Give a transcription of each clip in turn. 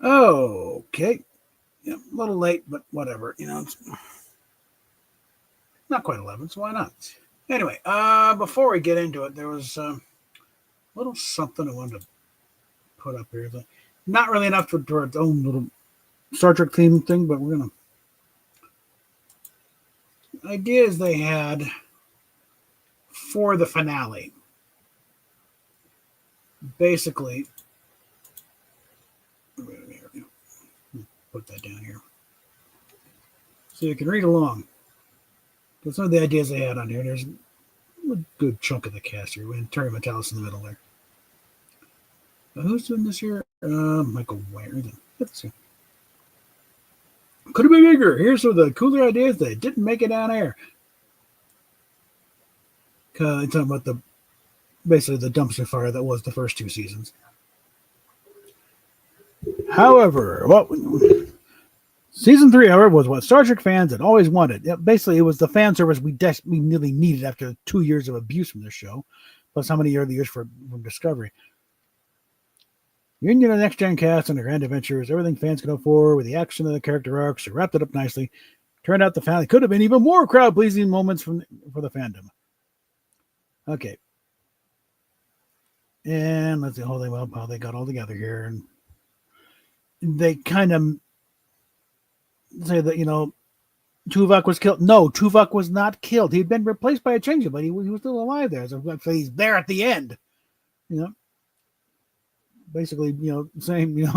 Okay. Yeah, a little late, but whatever. It's not quite 11, so why not? Anyway, before we get into it, there was a little something I wanted to put up here. Not really enough for its own little Star Trek theme thing, but we're going to. Ideas they had for the finale. Basically, put that down here so you can read along. That's some of the ideas they had on here. There's a good chunk of the cast here. And Terry Metalis in the middle there. But who's doing this here? Michael Ware. Let's see. Could have been bigger. Here's some of the cooler ideas that didn't make it on air. Talking about basically the dumpster fire that was the first 2 seasons. However, season 3, however, was what Star Trek fans had always wanted. Basically, it was the fan service we nearly needed after 2 years of abuse from this show, plus how many early years from Discovery. Union of the Next Gen cast and the grand adventures, everything fans could hope for, with the action of the character arcs, they wrapped it up nicely. Turned out the finale could have been even more crowd-pleasing moments for the fandom. Okay. And let's see how they got all together here. And they kind of say that, Tuvok was killed. No, Tuvok was not killed. He had been replaced by a changeling, but he was still alive there. So he's there at the end. Basically, saying,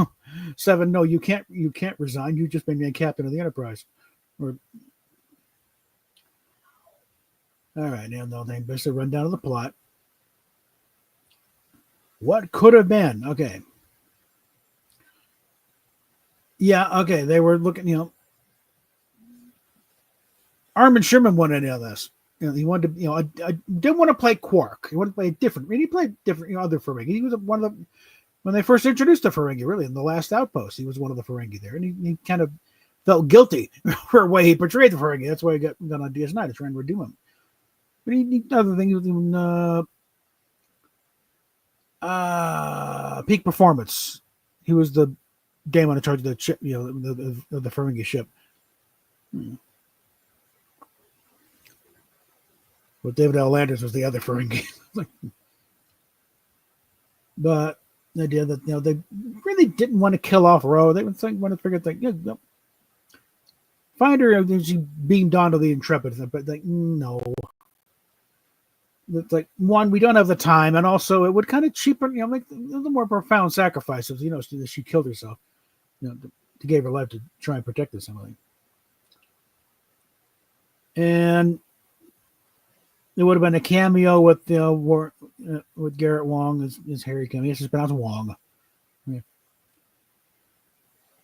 Seven, no, you can't resign. You've just been made captain of the Enterprise. All right, now they'll basically run down to the plot. What could have been? Okay. Yeah, okay. They were looking, Armin Sherman wanted to know this. He wanted to, I didn't want to play Quark. He wanted to play different. I mean, he played different, other Ferengi. He was one of the, when they first introduced the Ferengi, really, in the last Outpost, he was one of the Ferengi there. And he kind of felt guilty for the way he portrayed the Ferengi. That's why he got on DS9 to try and redeem him. But he other thing, he was even, peak performance. He was the Daemon in charge of the ship, the Ferengi ship. But David L. Landers was the other Ferengi. But the idea that they really didn't want to kill off Ro. They want to figure find her. She beamed onto the Intrepid, but no. It's one, we don't have the time, and also it would kind of cheapen, make the more profound sacrifices. She killed herself, to give her life to try and protect this something. And it would have been a cameo with with Garrett Wong as Harry cameo. It's just pronounced Wong. Yeah.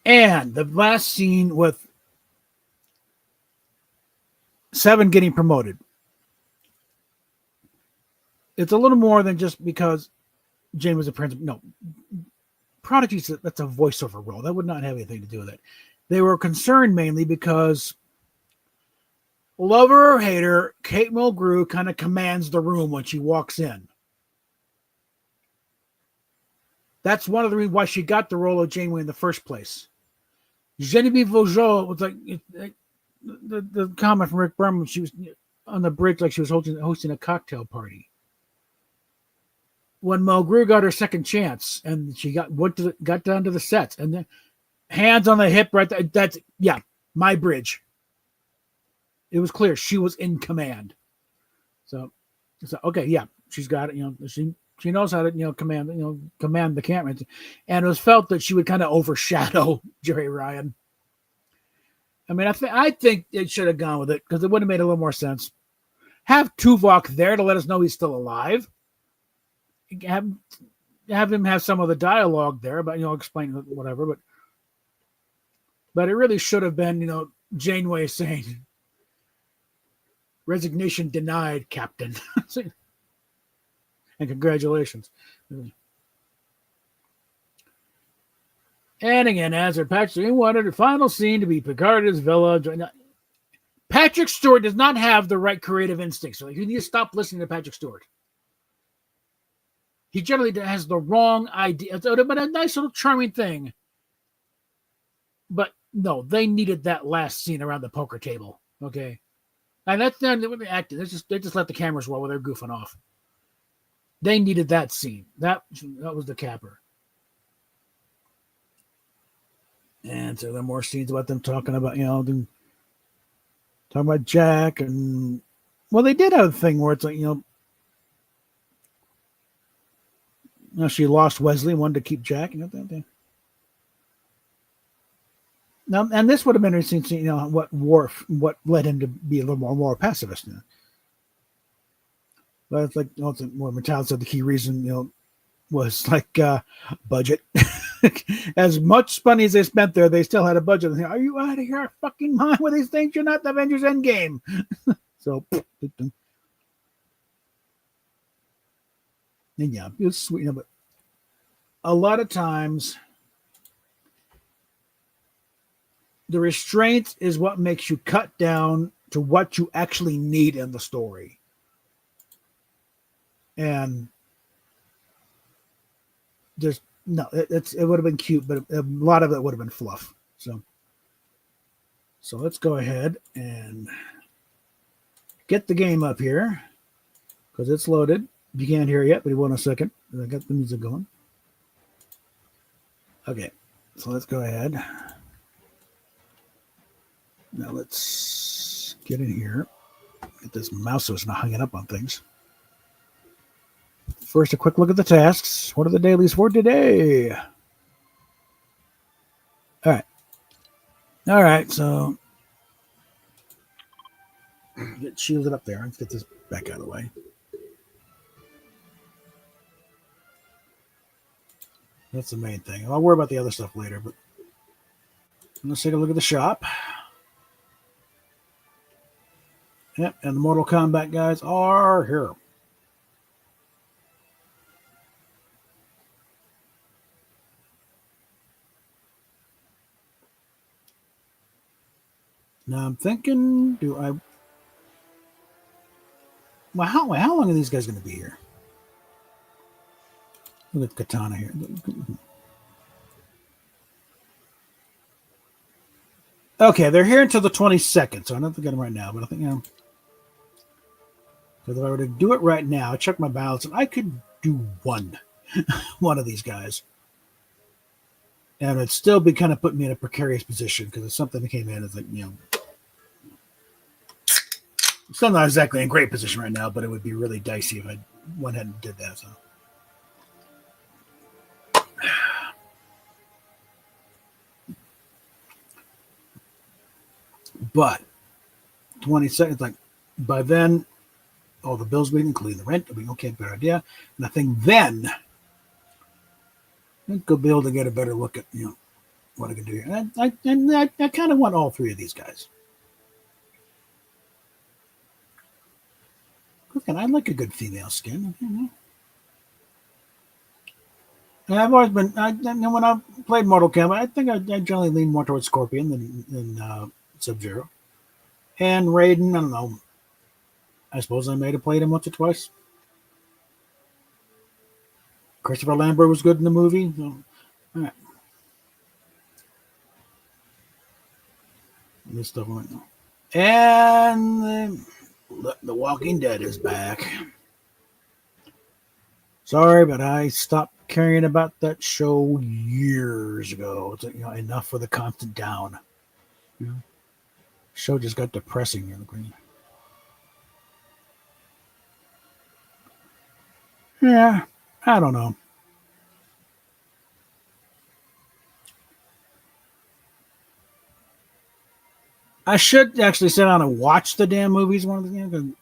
And the last scene with Seven getting promoted. It's a little more than just because Jane was a prince. No, Prodigy, that's a voiceover role. That would not have anything to do with it. They were concerned mainly because, lover or hater, Kate Mulgrew kind of commands the room when she walks in. That's one of the reasons why she got the role of Janeway in the first place. Genevieve Vaugeot was the comment from Rick Berman. She was on the bridge like she was hosting a cocktail party. When Mulgrew got her second chance and she got down to the sets and then hands on the hip right there, that's my bridge. It was clear she was in command. So okay, she's got it. She knows how to command the camera, and it was felt that she would kind of overshadow Jerry Ryan. I mean, I think it should have gone with it because it would have made a little more sense. Have Tuvok there to let us know he's still alive. Have him have some of the dialogue there, but explain whatever. But it really should have been Janeway saying, "Resignation denied, Captain," and congratulations. And again, as Patrick wanted the final scene to be Picard at his villa. Patrick Stewart does not have the right creative instincts. So you need to stop listening to Patrick Stewart. He generally has the wrong idea. It would have been a nice little charming thing But no, they needed that last scene around the poker table. Okay. And that's not what they acted. They just let the cameras roll while they're goofing off. They needed that scene. That was the capper. And so there are more scenes about them talking about, talking about Jack. And, well, they did have a thing where it's like, she lost Wesley and wanted to keep Jack. Now, and this would have been interesting to see, what led him to be a little more pacifist. But it's like, what Metallica said, the key reason, was like budget. As much money as they spent there, they still had a budget. And are you out of your fucking mind with these things? You're not the Avengers Endgame. So, and yeah, it was sweet. But a lot of times, the restraint is what makes you cut down to what you actually need in the story. And there's no, it would have been cute, but a lot of it would have been fluff. So let's go ahead and get the game up here because it's loaded. You can't hear it yet, but you want a second. I got the music going. Okay, so let's go ahead. Now let's get in here. Get this mouse so it's not hanging up on things. First, a quick look at the tasks. What are the dailies for today? All right, so get shielded up there. Let's get this back out of the way. That's the main thing. I'll worry about the other stuff later, but let's take a look at the shop. Yep, and the Mortal Kombat guys are here. Now I'm thinking, well, how long are these guys going to be here? Look at Katana here. Okay, they're here until the 22nd, so I don't think I get them right now, but I think, because if I were to do it right now, I check my balance, and I could do one of these guys. And it'd still be kind of putting me in a precarious position because it's something that came in as like, still not exactly in a great position right now, but it would be really dicey if I went ahead and did that. So, but 20 seconds, like by then, all the bills will be including the rent. I'll be okay, better idea. And I think then I'd go be able to get a better look at what I can do here. And I kind of want all three of these guys. And I like a good female skin. And I've always been. When I played Mortal Kombat, I think I generally lean more towards Scorpion than Sub-Zero. And Raiden, I don't know. I suppose I may have played him once or twice. Christopher Lambert was good in the movie. So, all right. This stuff right now. And The Walking Dead is back. Sorry, but I stopped caring about that show years ago. It's enough for the constant down. Show just got depressing. Yeah, I don't know. I should actually sit down and watch the damn movies. One of the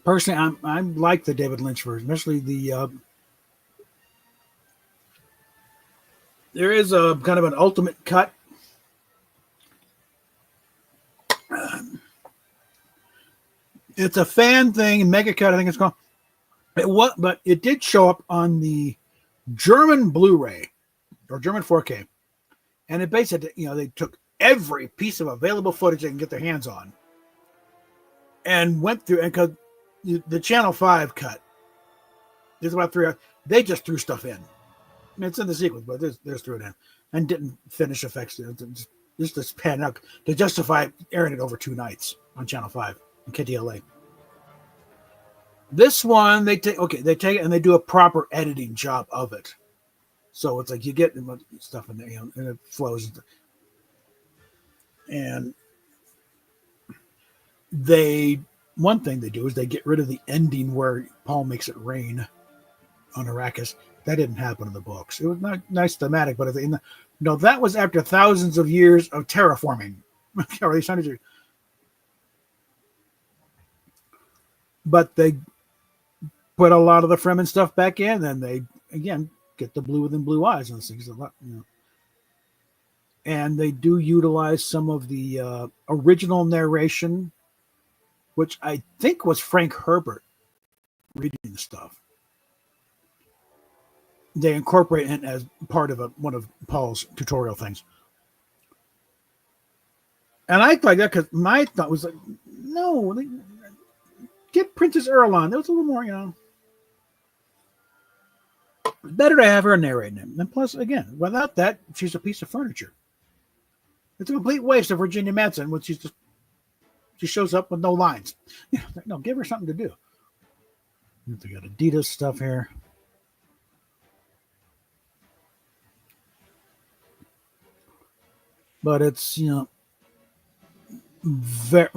personally, I like the David Lynch version, especially the. There is a kind of an ultimate cut. It's a fan thing, mega cut. I think it's called. But it did show up on the German Blu-ray or German 4K, and it basically, they took every piece of available footage they can get their hands on, and went through. And because the Channel 5 cut, there's about 3 hours. They just threw stuff in. I mean, it's in the sequence, but there's threw it in. and didn't finish effects. Just pan out to justify airing it over 2 nights on Channel 5 and KTLA. This one, they take it and they do a proper editing job of it. So it's like you get stuff in there, and it flows. And one thing they do is they get rid of the ending where Paul makes it rain on Arrakis. That didn't happen in the books. It was not nice thematic, but that was after thousands of years of terraforming. Or at least hundreds of years. But they put a lot of the Fremen stuff back in, and they again get the blue within blue eyes and things a lot, And they do utilize some of the original narration, which I think was Frank Herbert reading the stuff. They incorporate it as part of one of Paul's tutorial things. And I like that because my thought was like, no, get Princess Erlon. There was a little more, better to have her narrating him. And plus, again, without that, she's a piece of furniture. It's a complete waste of Virginia Madsen when she shows up with no lines. No, give her something to do. They got Adidas stuff here. But it's,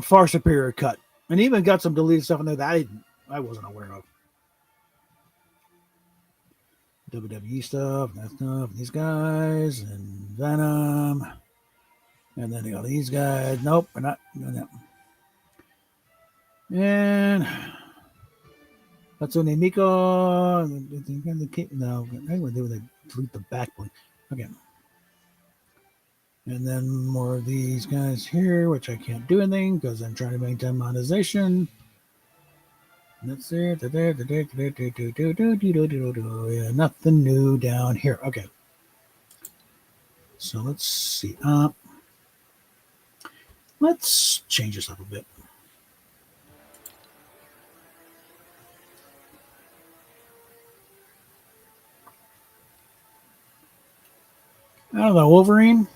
far superior cut. And even got some deleted stuff in there that I wasn't aware of. WWE stuff, that stuff, these guys, and Venom. And then they got these guys. Nope, we're not doing that. And Hatsune Miku. No, I would do they delete the back one. Okay. And then more of these guys here, which I can't do anything because I'm trying to maintain monetization. That's it. Yeah, nothing new down here. Okay. So let's see. Let's change this up a bit. I don't know, Wolverine.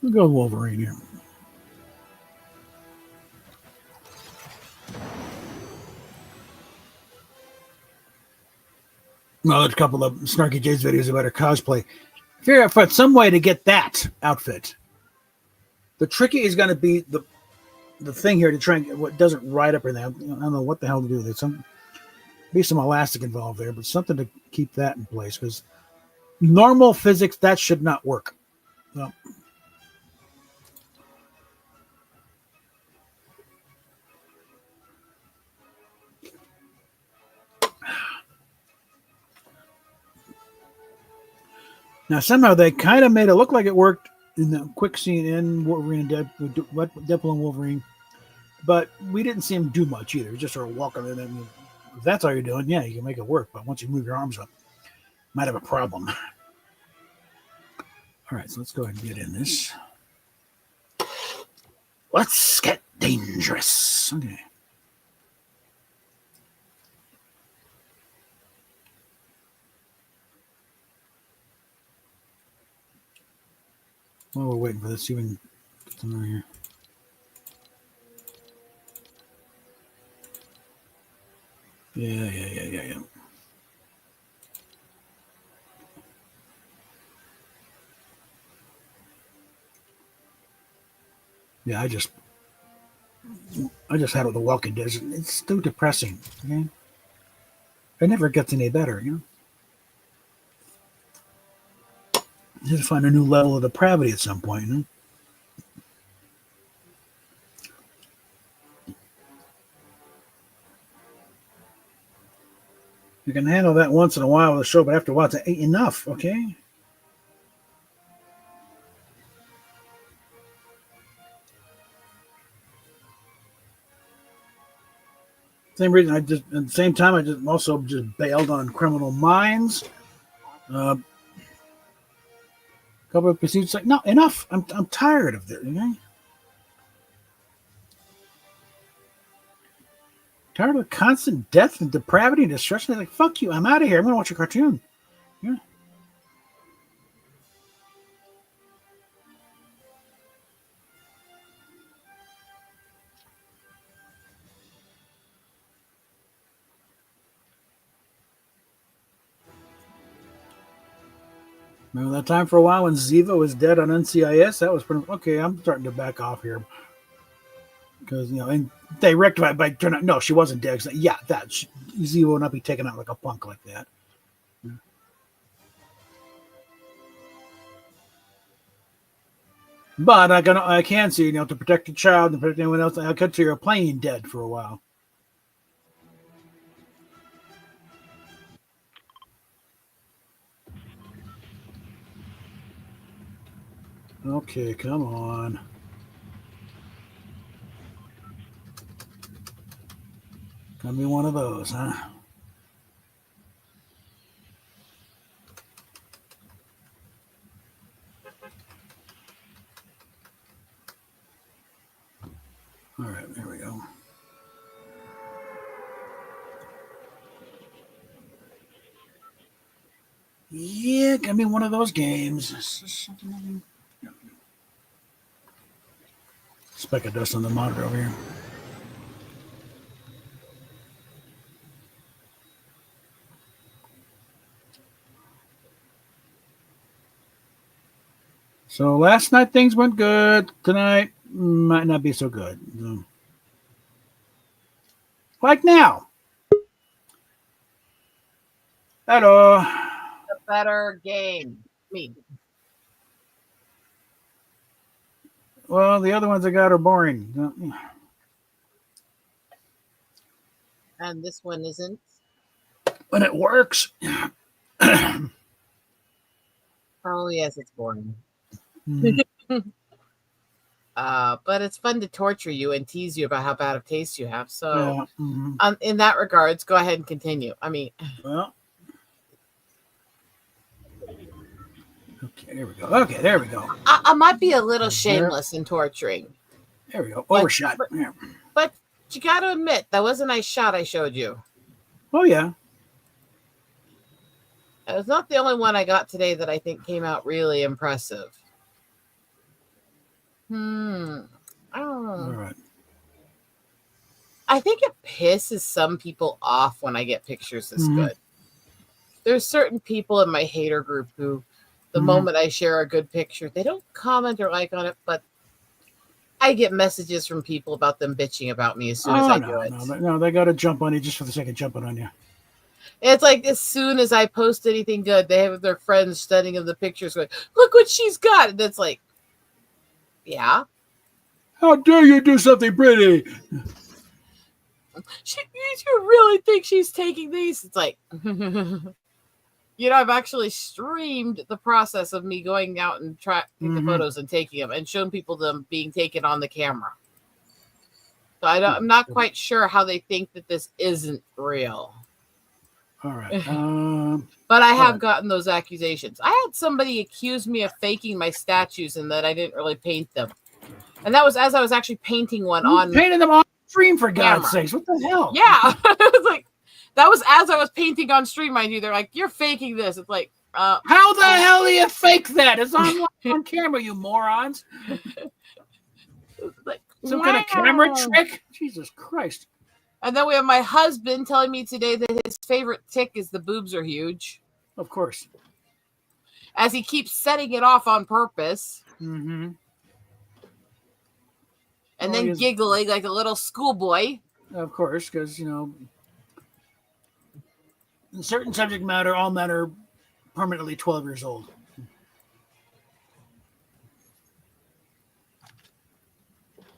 We'll go Wolverine here. Well, there's a couple of Snarky J's videos about her cosplay. Figure out some way to get that outfit. The tricky is going to be the thing here to try and get what doesn't ride up her there. I don't know what the hell to do with it. Be some elastic involved there, but something to keep that in place because normal physics, that should not work. Well, now, somehow they kind of made it look like it worked in the quick scene in Wolverine and Deadpool and Wolverine, but we didn't see him do much either. Just sort of walking in, and if that's all you're doing, yeah, you can make it work. But once you move your arms up, might have a problem. All right, so let's go ahead and get in this. Let's get dangerous. Okay. While we're waiting for this, see if we can get some here. Yeah. Yeah, I just had it with The Walking Dead. It's too depressing. Okay? It never gets any better, You have to find a new level of depravity at some point, You can handle that once in a while with a show, but after a while, it's enough, okay? Same reason at the same time, I just also bailed on Criminal Minds. A couple of procedures like, no, enough. I'm tired of this, okay? Tired of the constant death and depravity and destruction. They're like, fuck you, I'm out of here. I'm going to watch a cartoon. Yeah. Remember that time for a while when Ziva was dead on NCIS? That was pretty okay. I'm starting to back off here because and they rectified by turning out. No, she wasn't dead. Yeah, Ziva will not be taken out like a punk like that. But I can see to protect the child and protect anyone else. I could see her playing dead for a while. Okay, come on. Gonna be one of those, huh? All right, there we go. Yeah, gonna be one of those games. Speck of dust on the monitor over here. So last night things went good. Tonight might not be so good. Like now. Hello. A better game. Me. Well, the other ones I got are boring. And this one isn't. When it works. Oh, yes, it's boring. Mm-hmm. But it's fun to torture you and tease you about how bad of taste you have. So, yeah. In that regards, go ahead and continue. I mean, well, okay, there we go. Okay, there we go. I might be a little shameless in torturing. There we go. Overshot. But you got to admit, that was a nice shot I showed you. Oh, yeah. It was not the only one I got today that I think came out really impressive. I don't know. All right. I think it pisses some people off when I get pictures this good. There's certain people in my hater group who, the moment I share a good picture, they don't comment or like on it, but I get messages from people about them bitching about me as soon as I do it. No, they got to jump on you just for the sake of jumping on you. It's like as soon as I post anything good, they have their friends studying of the pictures going, look what she's got. And it's like, yeah. How dare you do something pretty? You really think she's taking these? It's like, I've actually streamed the process of me going out and tracking the photos and taking them and shown people them being taken on the camera. So I'm not quite sure how they think that this isn't real. All right. But I have gotten those accusations. I had somebody accuse me of faking my statues and that I didn't really paint them. And that was as I was actually painting one on. Painted them on stream, for God's sakes. What the hell? Yeah. It's like, that was as I was painting on stream, mind you. They're like, you're faking this. It's like, how the hell do you fake that? It's on camera, you morons. Like, some kind of camera trick? Jesus Christ. And then we have my husband telling me today that his favorite tick is the boobs are huge. Of course. As he keeps setting it off on purpose. Mm-hmm. And then giggling like a little schoolboy. Of course, because, in certain subject matter, all men are permanently 12 years old.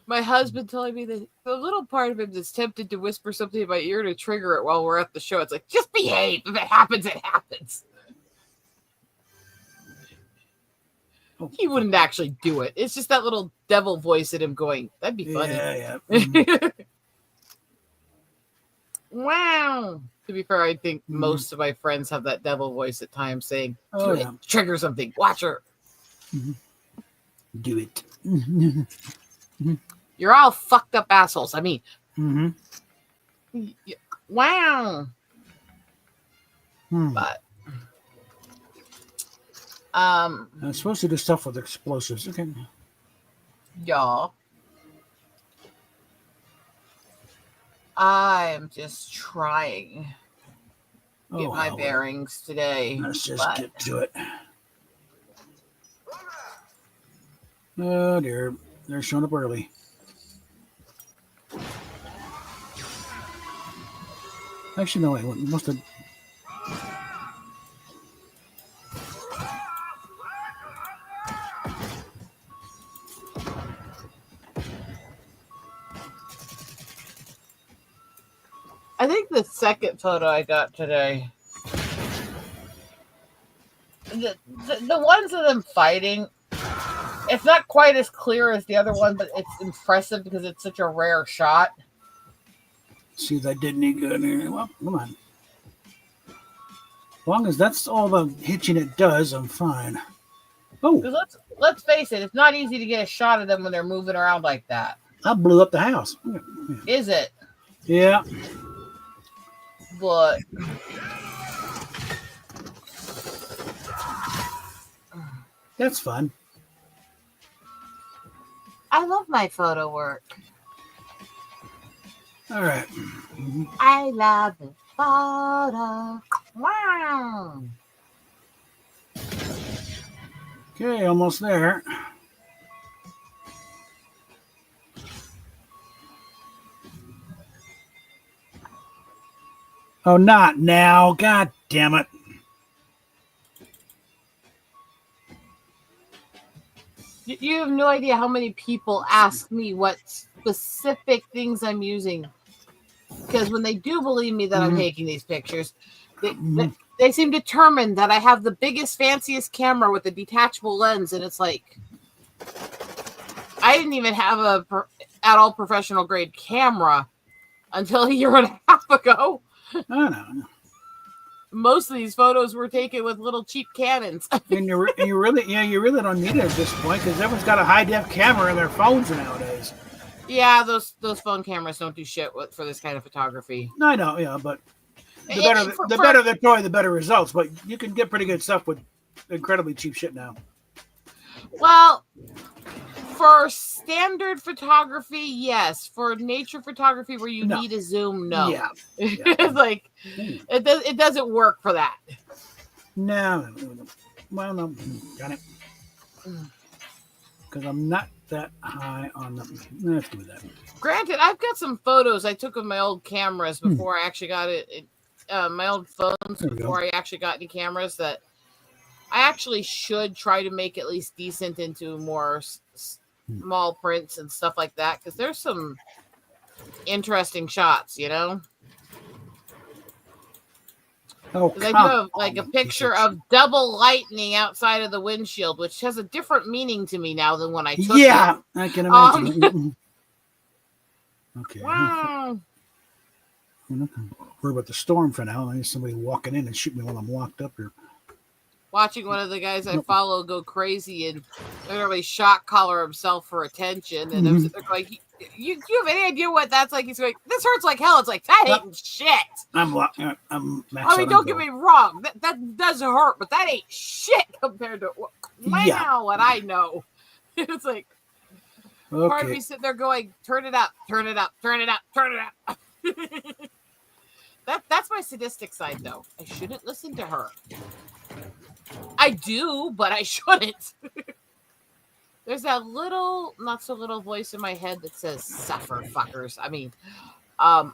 My husband telling me that the little part of him that's tempted to whisper something in my ear to trigger it while we're at the show. It's like, just behave. If it happens, it happens. He wouldn't actually do it. It's just that little devil voice in him going, that'd be funny. Yeah. Mm-hmm. Wow. To be fair, I think most of my friends have that devil voice at times saying, do it, trigger something, watch her. Do it. You're all fucked up assholes. I mean, Wow. But I'm supposed to do stuff with explosives. Okay. y'all, I'm just trying to get my bearings today. Let's just get to it. Oh dear, they're showing up early. Actually, no, I must have. I think the second photo I got today, the ones of them fighting, it's not quite as clear as the other one, but it's impressive because it's such a rare shot. See if that did any good. Well, come on. As long as that's all the hitching it does, I'm fine. Oh, let's face it, it's not easy to get a shot of them when they're moving around like that. I blew up the house. Is it? Yeah. But that's fun. I love my photo work. All right. I love the photo. Wow. Okay, almost there. Oh, not now. God damn it. You have no idea how many people ask me what specific things I'm using. Because when they do believe me that I'm taking these pictures, they seem determined that I have the biggest, fanciest camera with a detachable lens. And it's like, I didn't even have a at all professional grade camera until a year and a half ago. I know. Most of these photos were taken with little cheap Canons. And you really don't need it at this point because everyone's got a high def camera in their phones nowadays. Yeah, those phone cameras don't do shit for this kind of photography. I know, yeah, but the better the toy, the better results. But you can get pretty good stuff with incredibly cheap shit now. Well, for standard photography, yes. For nature photography, where you need a zoom, no. Yeah. It's like it doesn't work for that. No. Well, no, got it. Because I'm not that high on the. Let's do that. Granted, I've got some photos I took of my old cameras before I actually got it. My old phones before I actually got any cameras that I actually should try to make at least decent into more small prints and stuff like that, because there's some interesting shots, you know. Oh, I do have like a picture of double lightning outside of the windshield, which has a different meaning to me now than when I took it. Yeah, I can imagine. Okay. Wow. I'm not going to worry about the storm for now. I need somebody walking in and shoot me while I'm locked up here. Watching one of the guys I follow go crazy and literally shock collar himself for attention. And I'm sitting there going, you have any idea what that's like? He's going, this hurts like hell. It's like, that ain't shit. I'm maxed I mean, don't get me wrong. That does hurt, but that ain't shit compared to what I know. It's like, part of me sitting there going, turn it up, turn it up, turn it up, turn it up. That's my sadistic side, though. I shouldn't listen to her. I do, but I shouldn't. There's that little, not so little voice in my head that says, suffer, fuckers. I mean, I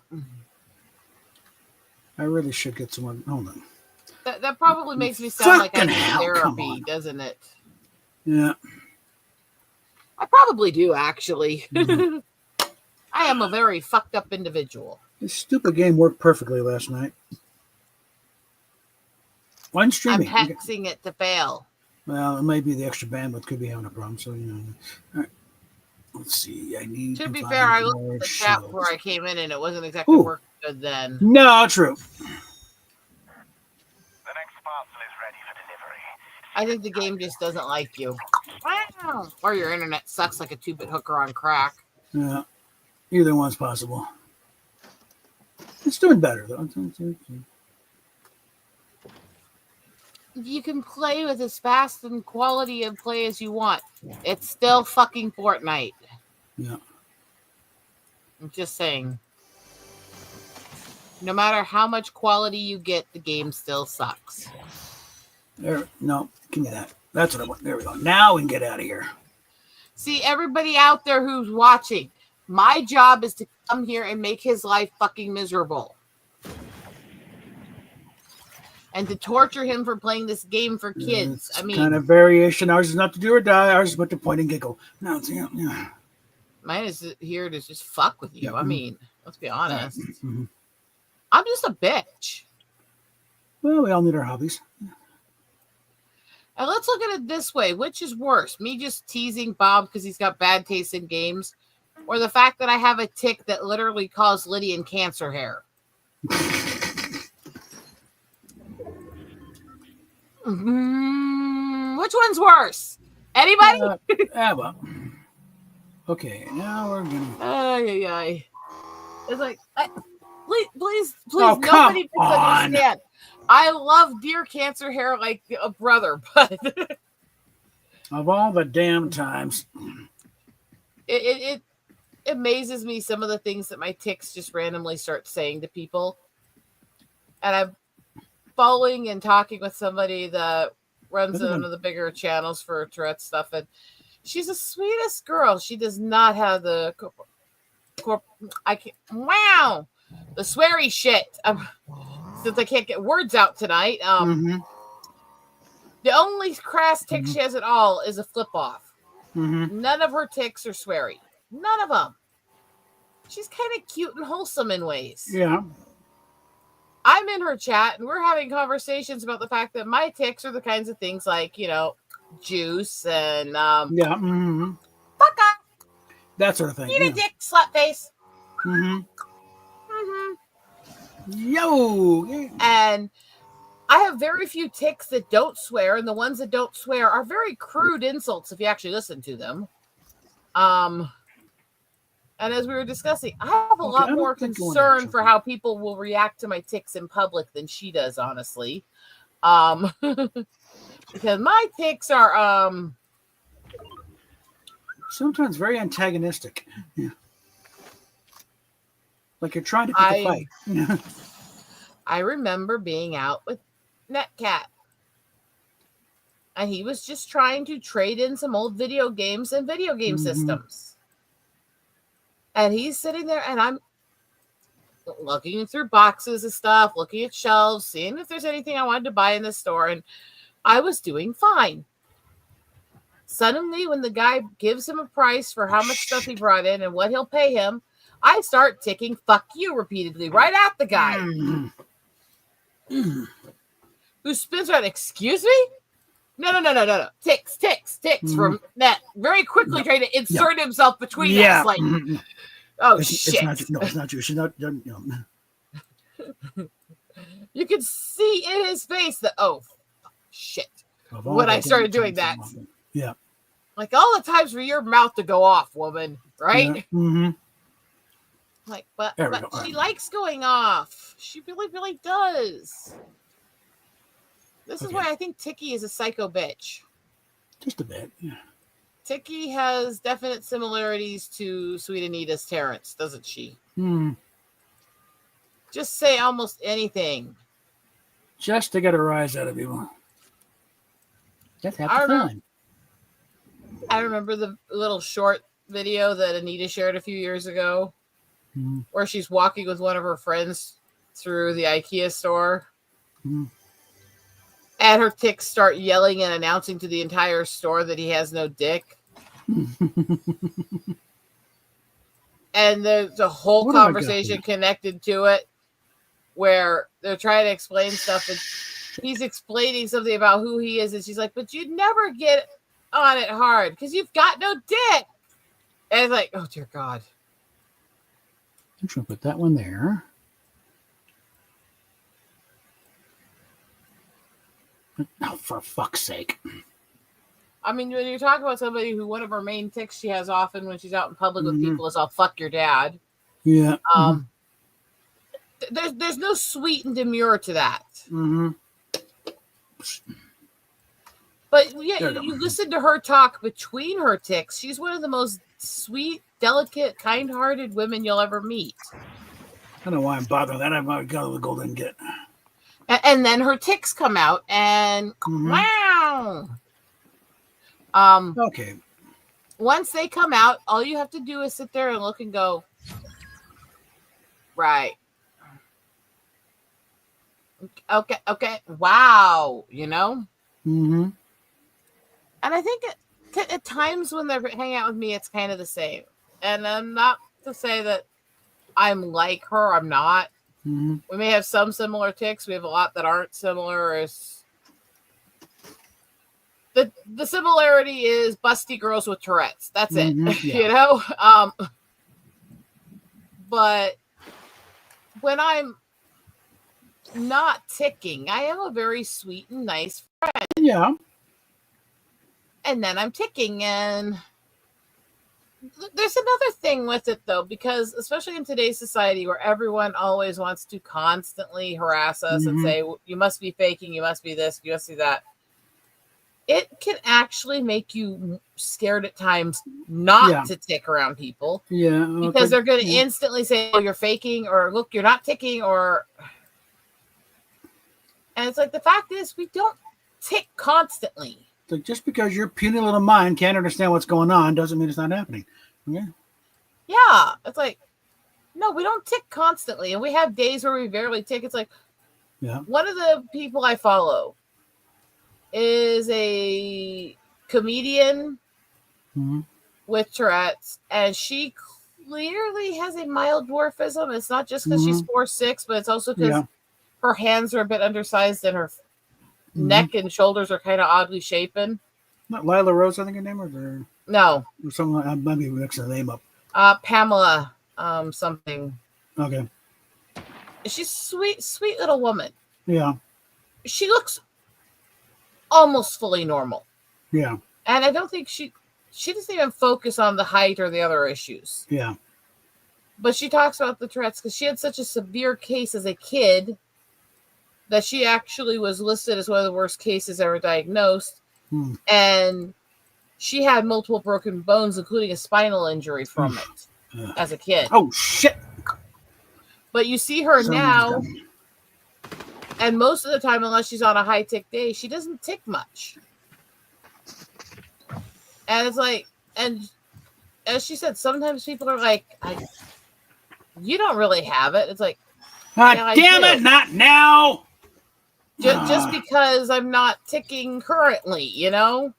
really should get someone. Hold on. That probably makes me sound like I need therapy, doesn't it? Yeah. I probably do, actually. I am a very fucked up individual. This stupid game worked perfectly last night. One streaming. I'm hexing it to fail. Well, it might be the extra bandwidth could be having a problem. So, you know. All right. Let's see. I need to be fair, I looked at the chat before I came in and it wasn't exactly working good then. No, true. The next parcel is ready for delivery. I think the game just doesn't like you. Wow. Or your internet sucks like a 2-bit hooker on crack. Yeah. Either one's possible. It's doing better though. You can play with as fast and quality of play as you want. It's still fucking Fortnite. Yeah. I'm just saying. No matter how much quality you get, the game still sucks. There. No. Give me that. That's what I want. There we go. Now we can get out of here. See, everybody out there who's watching, my job is to come here and make his life fucking miserable. And to torture him for playing this game for kids. It's kind of variation. Ours is not to do or die. Ours is but to point and giggle. No, it's, yeah. Mine is here to just fuck with you. Yeah. I mean, let's be honest. Mm-hmm. I'm just a bitch. Well, we all need our hobbies. And let's look at it this way. Which is worse? Me just teasing Bob because he's got bad taste in games, or the fact that I have a tick that literally caused Lydian cancer hair? Which one's worse? Anybody? Well. Okay, now we're gonna. It's like, please, Oh, nobody come on. understand. I love deer cancer hair like a brother, but Of all the damn times. it amazes me some of the things that my ticks just randomly start saying to people. And I'm following and talking with somebody that runs one of the bigger channels for Tourette stuff, and she's the sweetest girl. She does not have the the sweary shit. Since I can't get words out tonight, the only crass tick she has at all is a flip off. None of her ticks are sweary. None of them. She's kind of cute and wholesome in ways. Yeah. I'm in her chat and we're having conversations about the fact that my ticks are the kinds of things like, juice and fuck off. That sort of thing. Eat a dick, slut face. Yo. And I have very few ticks that don't swear, and the ones that don't swear are very crude insults if you actually listen to them. And as we were discussing, I have a lot more concern for how people will react to my ticks in public than she does, honestly. Because my ticks are sometimes very antagonistic. Yeah. Like you're trying to pick a fight. I remember being out with Netcat. And he was just trying to trade in some old video games and video game systems. And he's sitting there, and I'm looking through boxes of stuff, looking at shelves, seeing if there's anything I wanted to buy in the store, and I was doing fine. Suddenly, when the guy gives him a price for how much stuff he brought in and what he'll pay him, I start ticking "fuck you" repeatedly right at the guy. Who spins around, "Excuse me? No. Ticks from that very quickly trying to insert himself between us. Like, oh, shit. It's not you. She's not. You could see in his face that, oh, shit. When I started doing that. Yeah. Like all the times for your mouth to go off, woman, right? Yeah. Like, but she likes going off. She really, really does. This is why I think Tiki is a psycho bitch. Just a bit, yeah. Tiki has definite similarities to Sweet Anita's Terrence, doesn't she? Just say almost anything. Just to get a rise out of people. That's half the time. I remember the little short video that Anita shared a few years ago where she's walking with one of her friends through the IKEA store. And her ticks start yelling and announcing to the entire store that he has no dick. And there's a whole conversation connected to it where they're trying to explain stuff. And he's explaining something about who he is. And she's like, but you'd never get on it hard because you've got no dick. And it's like, oh, dear God. I'm going to put that one there. Oh, for fuck's sake. I mean, when you're talking about somebody who one of her main ticks she has often when she's out in public with people is, I'll fuck your dad. Yeah. there's no sweet and demure to that. Mm-hmm. But yeah, you listen to her talk between her ticks. She's one of the most sweet, delicate, kind-hearted women you'll ever meet. I don't know why I'm bothering that. I've got the golden get. And then her ticks come out, and wow. Okay. Once they come out, all you have to do is sit there and look and go, right. Okay. Wow. You know? Mm-hmm. And I think at times when they're hanging out with me, it's kind of the same. And I'm not to say that I'm like her. I'm not. Mm-hmm. We may have some similar ticks. We have a lot that aren't similar. The similarity is busty girls with Tourette's. That's it. Yeah. You know? But when I'm not ticking, I am a very sweet and nice friend. Yeah. And then I'm ticking, and there's another thing with it, though, because especially in today's society where everyone always wants to constantly harass us and say, you must be faking, you must be this, you must be that. It can actually make you scared at times not to tick around people. Yeah. Because they're going to instantly say, oh, you're faking, or look, you're not ticking, or... And it's like, the fact is, we don't tick constantly. Like, just because your puny little mind can't understand what's going on doesn't mean it's not happening. Yeah. Yeah. It's like, no, we don't tick constantly. And we have days where we barely tick. It's like, one of the people I follow is a comedian with Tourette's, and she clearly has a mild dwarfism. It's not just because she's 4'6", but it's also because her hands are a bit undersized and her neck and shoulders are kind of oddly shapen. Not Lila Rose, I think her name was, or no, or something. I might be mixing the name up. Pamela, something. Okay. She's sweet little woman. Yeah. She looks almost fully normal. Yeah. And I don't think she doesn't even focus on the height or the other issues. Yeah. But she talks about the Tourette's because she had such a severe case as a kid that she actually was listed as one of the worst cases ever diagnosed. And she had multiple broken bones, including a spinal injury from it as a kid. Oh, shit. But you see her now, and most of the time, unless she's on a high tick day, she doesn't tick much. And it's like, and as she said, sometimes people are like, you don't really have it. It's like, damn it, not now. Just because I'm not ticking currently, you know?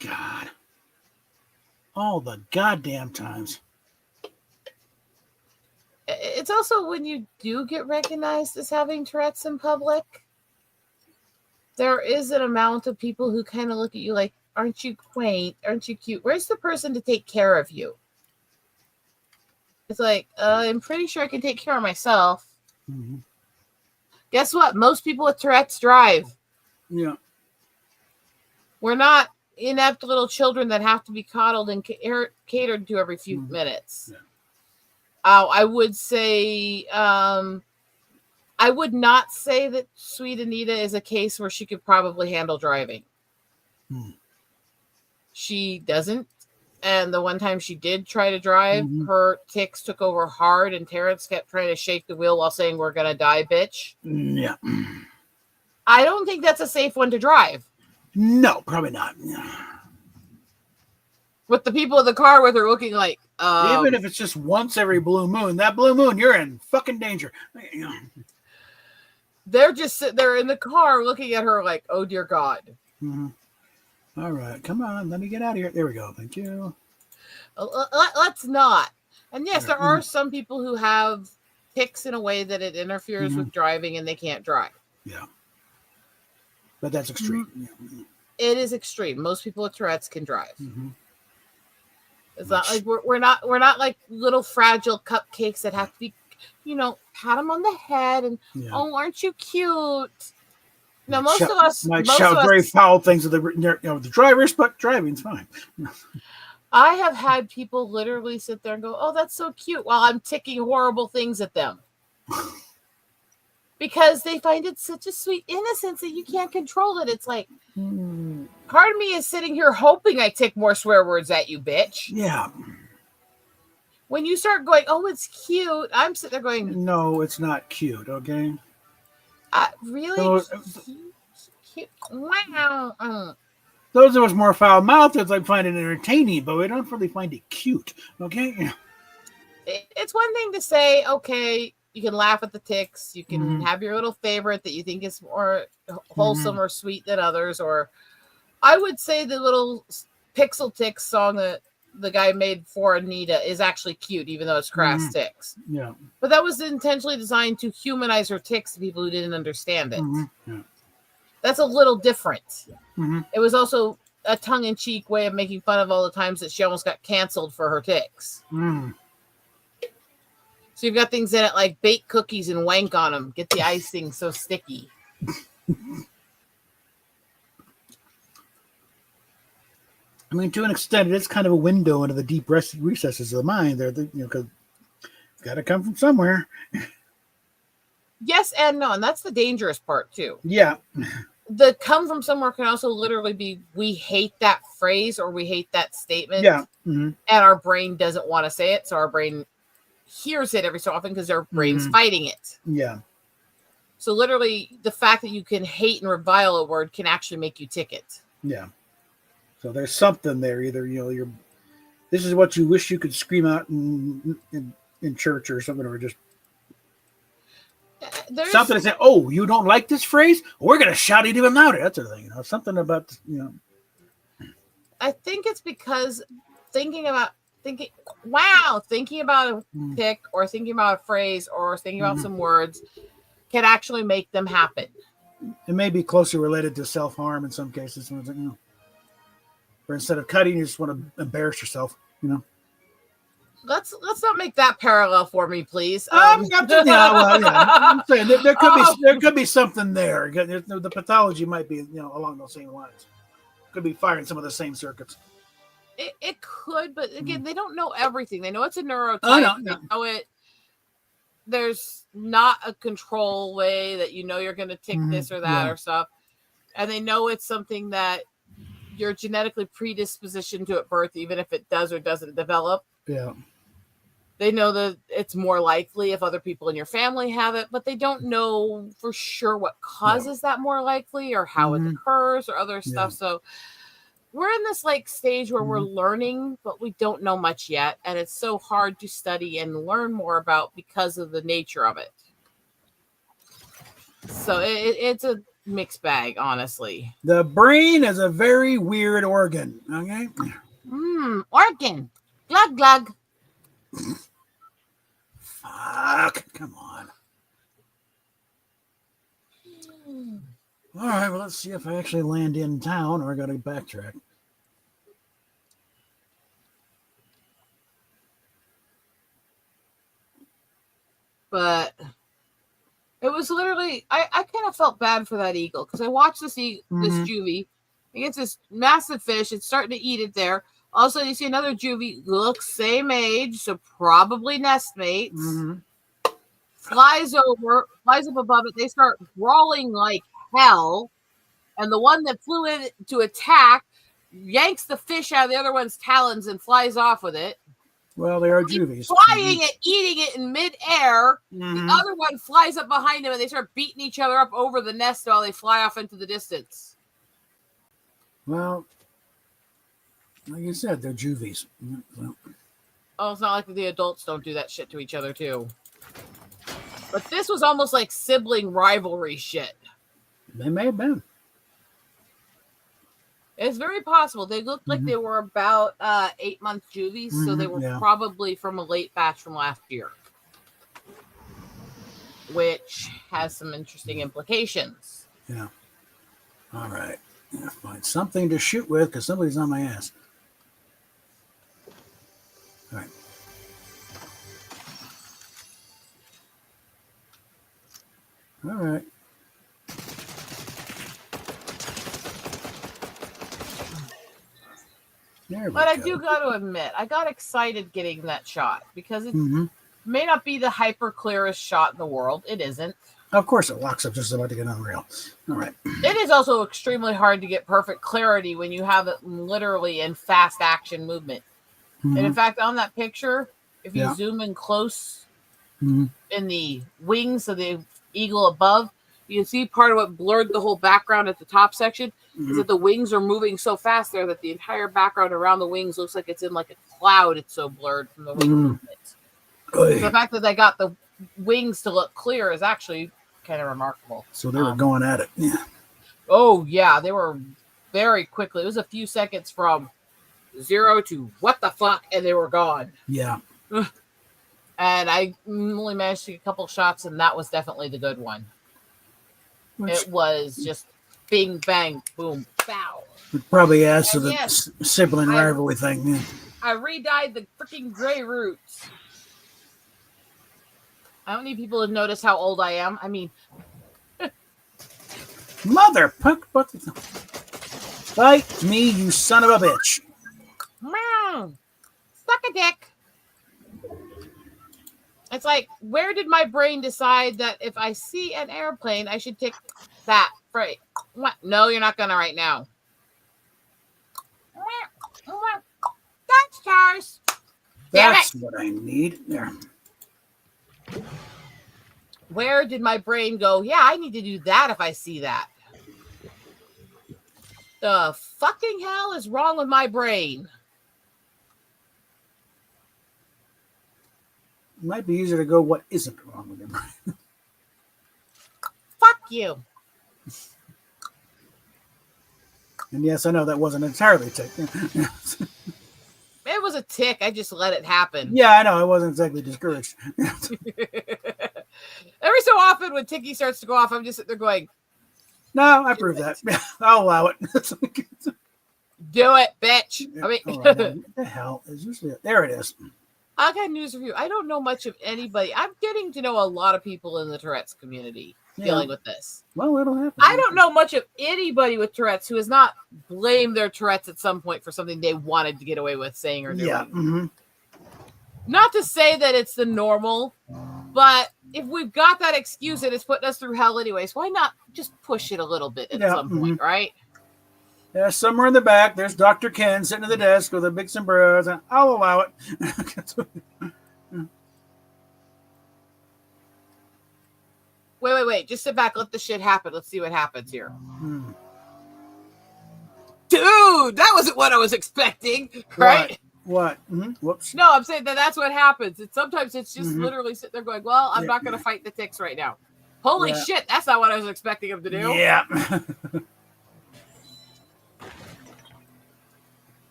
God. All the goddamn times. It's also when you do get recognized as having Tourette's in public, there is an amount of people who kind of look at you like, aren't you quaint? Aren't you cute? Where's the person to take care of you? It's like, I'm pretty sure I can take care of myself. Guess what? Most people with Tourette's drive. Yeah. We're not inept little children that have to be coddled and catered to every few minutes. Yeah. I would say, I would not say that Sweet Anita is a case where she could probably handle driving. She doesn't. And the one time she did try to drive, her tics took over hard, and Terrence kept trying to shake the wheel while saying, "We're going to die, bitch." Yeah. I don't think that's a safe one to drive. No, probably not. With the people in the car with her looking like... even if it's just once every blue moon, that blue moon, you're in fucking danger. They're just sitting there in the car looking at her like, oh, dear God. All right, come on, let me get out of here. There we go. Thank you. Let's not. And yes, there are some people who have tics in a way that it interferes with driving and they can't drive. Yeah. But that's extreme. It is extreme. Most people with Tourette's can drive. It's not like we're not like little fragile cupcakes that have to be, pat them on the head and oh, aren't you cute? Now, most of us might shout very foul things to the drivers, but driving's fine. I have had people literally sit there and go, "Oh, that's so cute," while I'm ticking horrible things at them. Because they find it such a sweet innocence that you can't control it. It's like, part of me is sitting here hoping I tick more swear words at you, bitch. Yeah. When you start going, "Oh, it's cute," I'm sitting there going, No, it's not cute, okay? really? So, Cute? Wow. those of us more foul-mouthed, like, find it entertaining, but we don't really find it cute, okay? It's one thing to say, okay, you can laugh at the ticks, you can have your little favorite that you think is more wholesome or sweet than others, or I would say the little Pixel Ticks song that the guy made for Anita is actually cute, even though it's crass ticks. Yeah. But that was intentionally designed to humanize her ticks to people who didn't understand it. Yeah. That's a little different. It was also a tongue-in-cheek way of making fun of all the times that she almost got canceled for her ticks. So you've got things in it like bake cookies and wank on them. Get the icing so sticky. I mean, to an extent, it is kind of a window into the deep recesses of the mind. There, because it's got to come from somewhere. Yes and no, and that's the dangerous part too. Yeah. The come from somewhere can also literally be we hate that phrase or we hate that statement. Yeah. And our brain doesn't want to say it, so our brain hears it every so often because our brain's fighting it. Yeah. So literally, the fact that you can hate and revile a word can actually make you tick it. Yeah. So there's something there. Either this is what you wish you could scream out in church or something, or just There's something to say. Oh, you don't like this phrase? We're gonna shout it even louder. That sort of thing. Something about I think it's because thinking about a tick or thinking about a phrase or thinking about some words can actually make them happen. It may be closely related to self-harm in some cases. Or instead of cutting, you just want to embarrass yourself. Let's not make that parallel for me, please. I'm saying there could be something there. The pathology might be along those same lines. Could be firing some of the same circuits. It could, but again, they don't know everything. They know it's a neurotype. They know it. There's not a control way that you're going to tick this or that or stuff, and they know it's something that you're genetically predispositioned to at birth, even if it does or doesn't develop. Yeah. They know that it's more likely if other people in your family have it, but they don't know for sure what causes that more likely or how it occurs or other stuff. So we're in this stage where we're learning, but we don't know much yet. And it's so hard to study and learn more about because of the nature of it. So it's a mixed bag, honestly. The brain is a very weird organ. Okay. Organ. Glug glug. Fuck. Come on. All right. Well, let's see if I actually land in town or I got to backtrack. But it was literally, I kind of felt bad for that eagle because I watched this juvie. It gets this massive fish. It's starting to eat it there. Also, you see another juvie, looks same age, so probably nest mates. Flies up above it. They start brawling like hell. And the one that flew in to attack yanks the fish out of the other one's talons and flies off with it. Well, they are juvies. Flying it, eating it in midair. The other one flies up behind him and they start beating each other up over the nest while they fly off into the distance. Well, like you said, they're juvies. Oh, it's not like the adults don't do that shit to each other, too. But this was almost like sibling rivalry shit. They may have been. It's very possible. They looked like they were about 8-month juvies, so they were probably from a late batch from last year, which has some interesting implications. Yeah. All right. Find something to shoot with because somebody's on my ass. All right. All right. There we But I go. do got to admit, I got excited getting that shot because it Mm-hmm. may not be the hyper clearest shot in the world. It isn't. Of course, it locks up just about to get unreal. All right. It is also extremely hard to get perfect clarity when you have it literally in fast action movement. Mm-hmm. And in fact, on that picture, if you Yeah. zoom in close Mm-hmm. in the wings of the eagle above, you can see part of what blurred the whole background at the top section is that the wings are moving so fast there that the entire background around the wings looks like it's in like a cloud. It's so blurred from the wing movement. So the fact that they got the wings to look clear is actually kind of remarkable. So they were going at it. Yeah. Oh, yeah. They were very quickly. It was a few seconds from 0 to what the fuck, and they were gone. Yeah. And I only managed to get a couple shots, and that was definitely the good one. It was just bing, bang, boom, bow. It probably adds to And the yes, sibling rivalry thing. Yeah. I re-dyed the freaking gray roots. How many people have noticed how old I am? I mean, Mother, fight me, you son of a bitch. suck a dick. It's like, where did my brain decide that if I see an airplane, I should take that freight? What? No, you're not gonna right now. That's Charles. Damn That's it. what I need. There. Where did my brain go? Yeah, I need to do that if I see that. The fucking hell is wrong with my brain? It might be easier to go what isn't wrong with him. Fuck you. And yes, I know that wasn't entirely tick. It was a tick. I just let it happen. Yeah, I know. I wasn't exactly discouraged. Every so often when Ticky starts to go off, I'm just sitting there going, No, I prove that. I'll allow it. do it, bitch. I mean, All right, what the hell is usually there? It is. I got news for you. I don't know much of anybody. I'm getting to know a lot of people in the Tourette's community dealing with this. Well, it'll happen. I don't know much of anybody with Tourette's who has not blamed their Tourette's at some point for something they wanted to get away with saying or doing. Yeah. Mm-hmm. Not to say that it's the normal, but if we've got that excuse and it's putting us through hell anyways, why not just push it a little bit at some point, right? Yeah, somewhere in the back, there's Dr. Ken sitting at the desk with a big sombrero. And I'll allow it. Wait. Just sit back. Let the shit happen. Let's see what happens here. Dude, that wasn't what I was expecting, right? What? Mm-hmm. Whoops. No, I'm saying that's what happens. Sometimes it's just literally sitting there going, well, I'm not going to fight the ticks right now. Holy shit, that's not what I was expecting him to do. Yeah.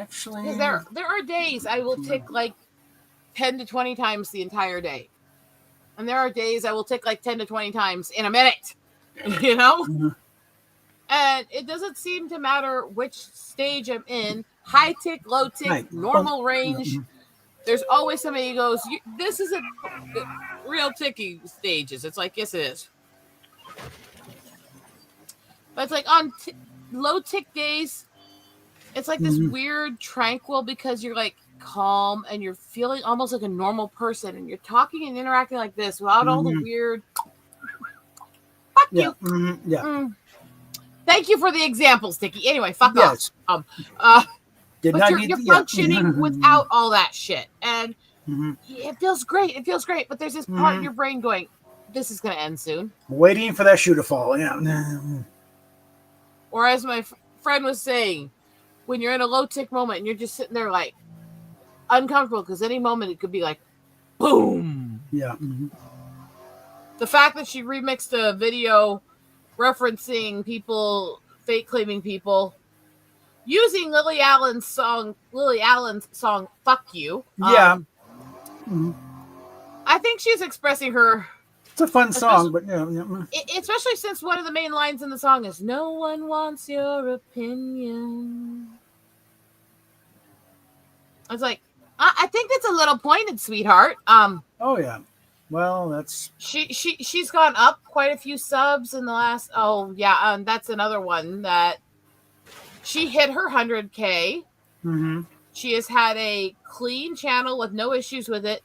Actually, there are days I will tick like 10 to 20 times the entire day. And there are days I will tick like 10 to 20 times in a minute, you know? And it doesn't seem to matter which stage I'm in, high tick, low tick, normal range. There's always somebody who goes, this isn't real ticky stages. It's like, yes, it is. But it's like on low tick days, it's like this weird tranquil because you're like calm and you're feeling almost like a normal person and you're talking and interacting like this without all the weird fuck you. Thank you for the examples, Sticky. Anyway, fuck off. But you're functioning without all that shit. And it feels great. It feels great. But there's this part in your brain going, this is going to end soon. Waiting for that shoe to fall. Yeah. Or as my friend was saying, when you're in a low tick moment and you're just sitting there like uncomfortable because any moment it could be like, boom. Yeah. The fact that she remixed a video referencing people, fake claiming people, using Lily Allen's song, Fuck You. Yeah. I think she's expressing her. It's a fun song, but yeah. Especially since one of the main lines in the song is, no one wants your opinion. I was like, I think that's a little pointed, sweetheart. Oh yeah. Well, that's she's gone up quite a few subs in the last. Oh yeah, that's another one that she hit her 100K. Mm-hmm. She has had a clean channel with no issues with it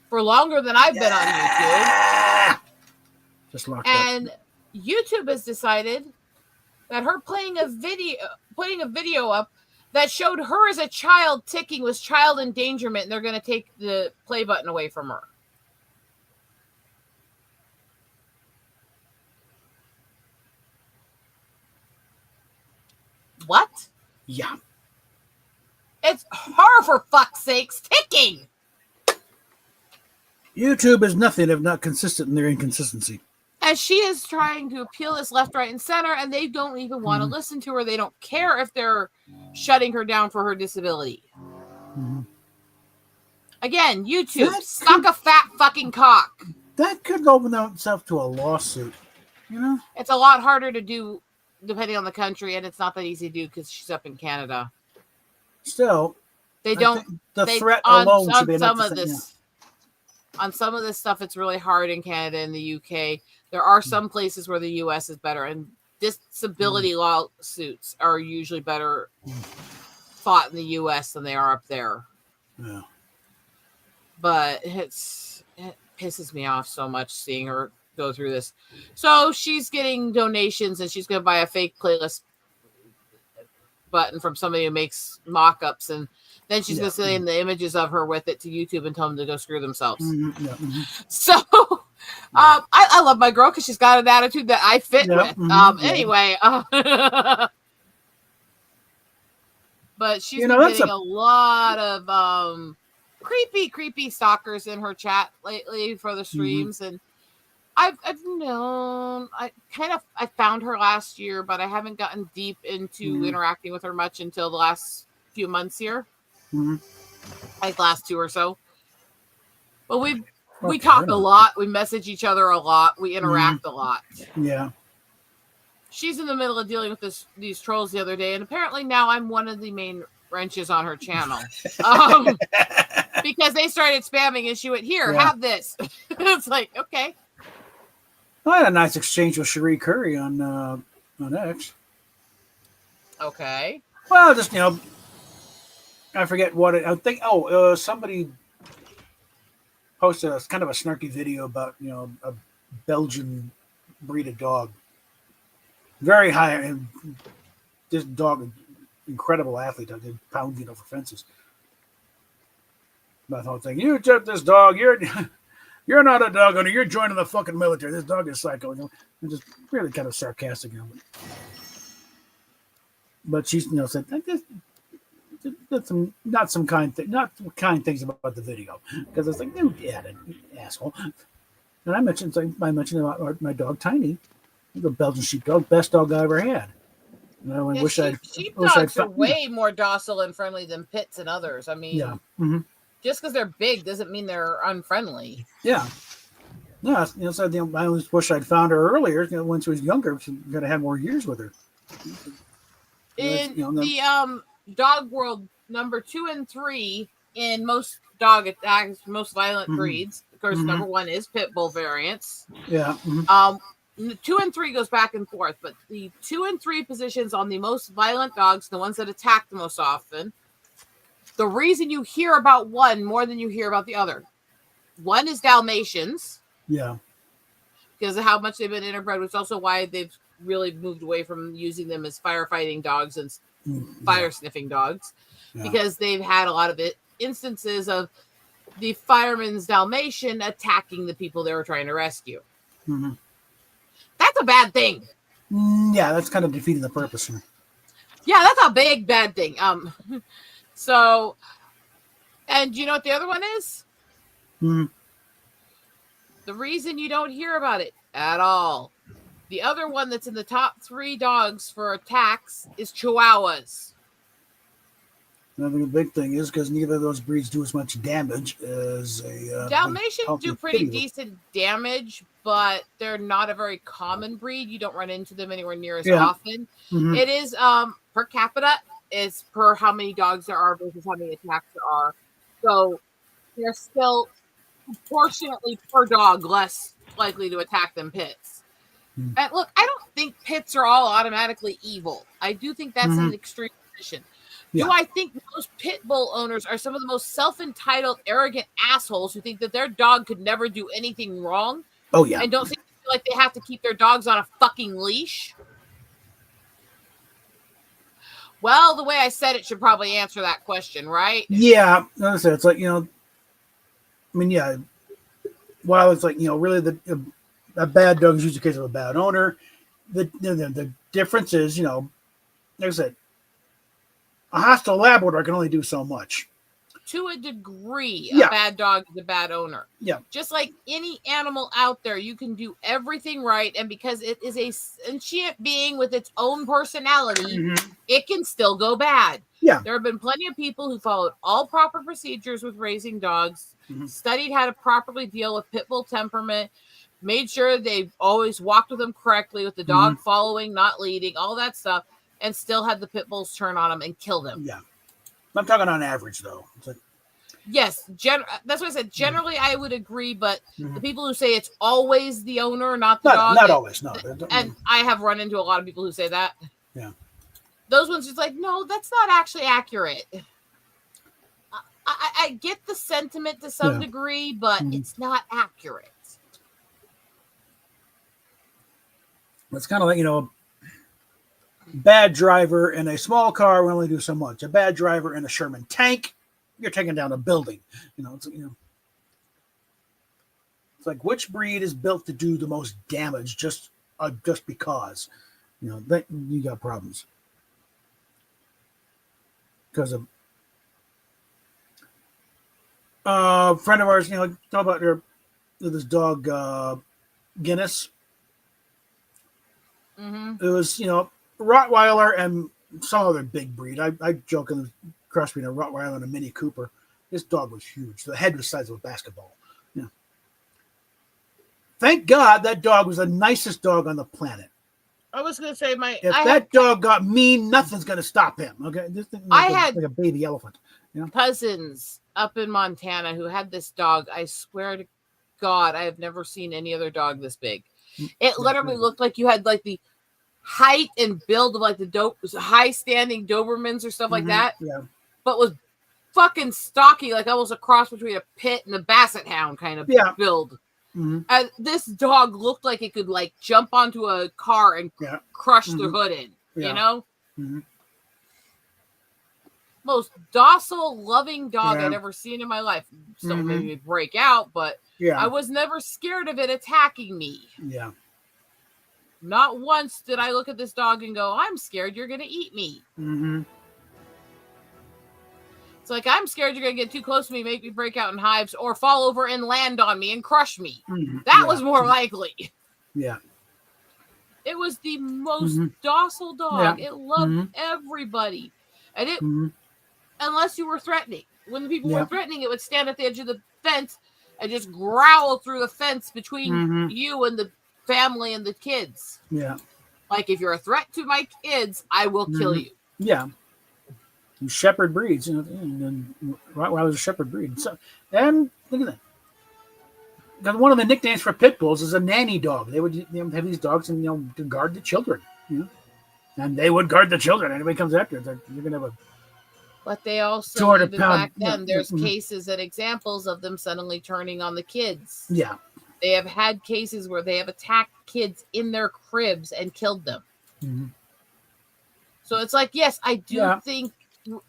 for longer than I've been on YouTube. Just locked And up. YouTube has decided that her putting a video up that showed her as a child ticking was child endangerment, and they're going to take the play button away from her. What? Yeah. It's her, for fuck's sakes, ticking. YouTube is nothing if not consistent in their inconsistency. And she is trying to appeal this left, right, and center, and they don't even want to listen to her. They don't care if they're shutting her down for her disability. Mm-hmm. Again, YouTube, suck a fat fucking cock. That could open itself to a lawsuit. You know? It's a lot harder to do depending on the country, and it's not that easy to do because she's up in Canada. Still, they don't. The threat alone should be enough to say, on some of this stuff, it's really hard in Canada and the UK. There are some places where the US is better, and disability lawsuits are usually better fought in the US than they are up there. Yeah. But it pisses me off so much seeing her go through this. So she's getting donations, and she's going to buy a fake playlist button from somebody who makes mock-ups, and then she's going to send the images of her with it to YouTube and tell them to go screw themselves. Mm-hmm. Yeah. Mm-hmm. So I love my girl because she's got an attitude that I fit with. Anyway, but she's been getting a lot of creepy stalkers in her chat lately for the streams, and I've known I found her last year, but I haven't gotten deep into interacting with her much until the last few months here, like last 2 or so. But we talk a lot, we message each other a lot, we interact a lot. Yeah. She's in the middle of dealing with these trolls the other day, and apparently now I'm one of the main wrenches on her channel. Because they started spamming, and she went, "Here, have this." It's like, okay. I had a nice exchange with Cherie Curry on X. Okay. Well, just I forget what I think. Somebody posted a kind of a snarky video about a Belgian breed of dog, very high, and this dog, incredible athlete, did pound for fences. But the whole thing, you took this dog, you're not a dog owner, you're joining the fucking military. This dog is psycho. And just really kind of sarcastic. But she's said that's not kind things about the video, because it's like, dude, asshole. And I mentioned about my dog Tiny, the Belgian sheepdog, best dog I ever had. And I sheepdogs are way more docile and friendly than pits and others. I mean, just because they're big doesn't mean they're unfriendly. Yeah. Yeah. So I always wish I'd found her earlier. When she was younger, she's gonna have more years with her. In the dog world, number 2 and 3 in most dog attacks, most violent breeds. Of course, number 1 is pit bull variants. Yeah. 2 and 3 goes back and forth, but the 2 and 3 positions on the most violent dogs, the ones that attack the most often, the reason you hear about one more than you hear about the other. One is Dalmatians. Yeah. Because of how much they've been interbred, which is also why they've really moved away from using them as firefighting dogs and fire sniffing dogs. Yeah. Because they've had a lot of instances of the fireman's Dalmatian attacking the people they were trying to rescue. That's a bad thing. Yeah, that's kind of defeating the purpose. Yeah, that's a big bad thing. So, and you know what the other one is? The reason you don't hear about it at all. The other one that's in the top 3 dogs for attacks is Chihuahuas. I think the big thing is because neither of those breeds do as much damage as a Dalmatians do pretty decent damage, but they're not a very common breed. You don't run into them anywhere near as often. It is per capita. It's per how many dogs there are versus how many attacks there are. So they're still proportionately per dog less likely to attack than pits. And look, I don't think pits are all automatically evil. I do think that's an extreme position. Yeah. Do I think most pit bull owners are some of the most self-entitled, arrogant assholes who think that their dog could never do anything wrong Oh yeah. and don't feel like they have to keep their dogs on a fucking leash? Well, the way I said it should probably answer that question, right? Yeah. Like I said, it's like, I mean, yeah. While it's like, really a bad dog is usually a case of a bad owner. The difference is, like I said, a hostile Labrador can only do so much. To a degree, Yeah. a bad dog is a bad owner. Yeah. Just like any animal out there, you can do everything right, and because it is a sentient being with its own personality, it can still go bad. Yeah. There have been plenty of people who followed all proper procedures with raising dogs, studied how to properly deal with pit bull temperament, made sure they always walked with them correctly, with the dog following, not leading, all that stuff, and still had the pit bulls turn on them and kill them. Yeah. I'm talking on average, though. It's like, yes, that's what I said. Generally, I would agree, but the people who say it's always the owner, not the dog. Not always, no. And I have run into a lot of people who say that. Yeah. Those ones just like, no, that's not actually accurate. I get the sentiment to some degree, but it's not accurate. It's kind of like, bad driver in a small car will only do so much. A bad driver in a Sherman tank, you're taking down a building. It's like which breed is built to do the most damage just because, that you got problems. Because of a friend of ours, talk about this dog Guinness. It was, Rottweiler and some other big breed. I joke in the cross between a Rottweiler and a Mini Cooper. This dog was huge. The head was the size of a basketball. Yeah. Thank God that dog was the nicest dog on the planet. I was going to say if that dog got mean, nothing's going to stop him. Okay, this thing had like a baby elephant. Cousins up in Montana who had this dog. I swear to God, I have never seen any other dog this big. It literally looked like you had like the height and build of like the high standing Dobermans or stuff like that. Yeah. But was fucking stocky, like almost a cross between a pit and a basset hound kind of build. And this dog looked like it could like jump onto a car and crush the hood in, Most docile, loving dog I'd ever seen in my life. So maybe it'd break out, but I was never scared of it attacking me. Yeah. Not once did I look at this dog and go, I'm scared you're going to eat me. It's like, I'm scared you're going to get too close to me, make me break out in hives, or fall over and land on me and crush me. That was more likely. Yeah. It was the most docile dog. It loved everybody. And it, unless you were threatening. When the people were threatening, it would stand at the edge of the fence and just growl through the fence between you and the family and the kids. Yeah. Like, if you're a threat to my kids, I will kill you. Yeah. And shepherd breeds, and Rottweiler's a shepherd breed. So, and look at that. Because one of the nicknames for pit bulls is a nanny dog. They would have these dogs and to guard the children. And they would guard the children. Anybody comes after it, you're gonna have a. But they also, 200 even pound, back then, there's cases and examples of them suddenly turning on the kids. Yeah. They have had cases where they have attacked kids in their cribs and killed them. So it's like, yes, I do think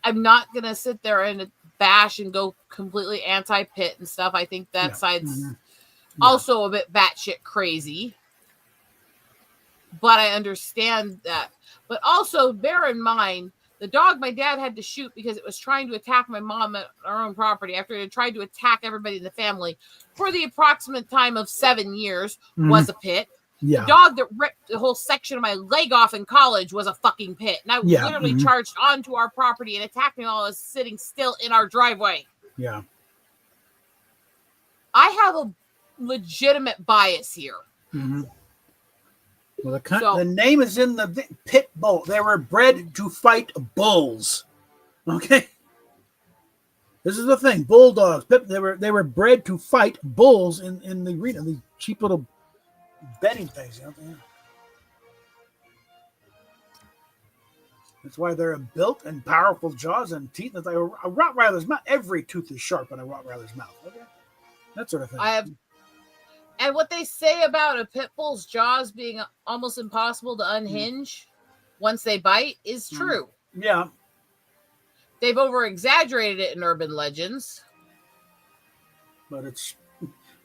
I'm not going to sit there and bash and go completely anti-pit and stuff. I think that side's also a bit batshit crazy. But I understand that. But also bear in mind, the dog my dad had to shoot because it was trying to attack my mom at our own property after it had tried to attack everybody in the family for the approximate time of 7 years was a pit. Yeah. The dog that ripped the whole section of my leg off in college was a fucking pit. And I literally charged onto our property and attacked me while I was sitting still in our driveway. Yeah. I have a legitimate bias here. Well, the name is in the pit bull. They were bred to fight bulls. Okay. This is the thing. Bulldogs. They were bred to fight bulls in the arena. These cheap little betting things. That's why they're built and powerful jaws and teeth. It's like a Rottweiler's mouth. Every tooth is sharp in a Rottweiler's mouth. Okay, that sort of thing. And what they say about a pit bull's jaws being almost impossible to unhinge once they bite is true. Yeah. They've over-exaggerated it in urban legends. But it's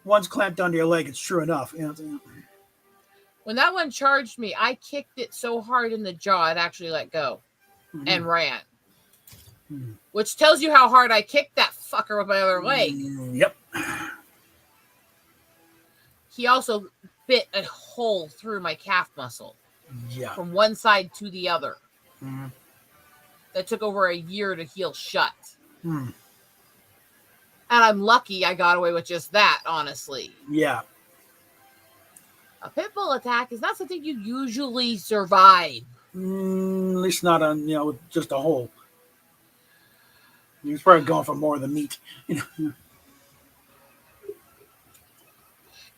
once clamped onto your leg, it's true enough. When that one charged me, I kicked it so hard in the jaw, it actually let go and ran. Which tells you how hard I kicked that fucker with my other leg. Yep. He also bit a hole through my calf muscle. Yeah. From one side to the other. That took over a year to heal shut. And I'm lucky I got away with just that, honestly. Yeah. A pit bull attack is not something you usually survive. At least not on, with just a hole. He was probably going for more of the meat.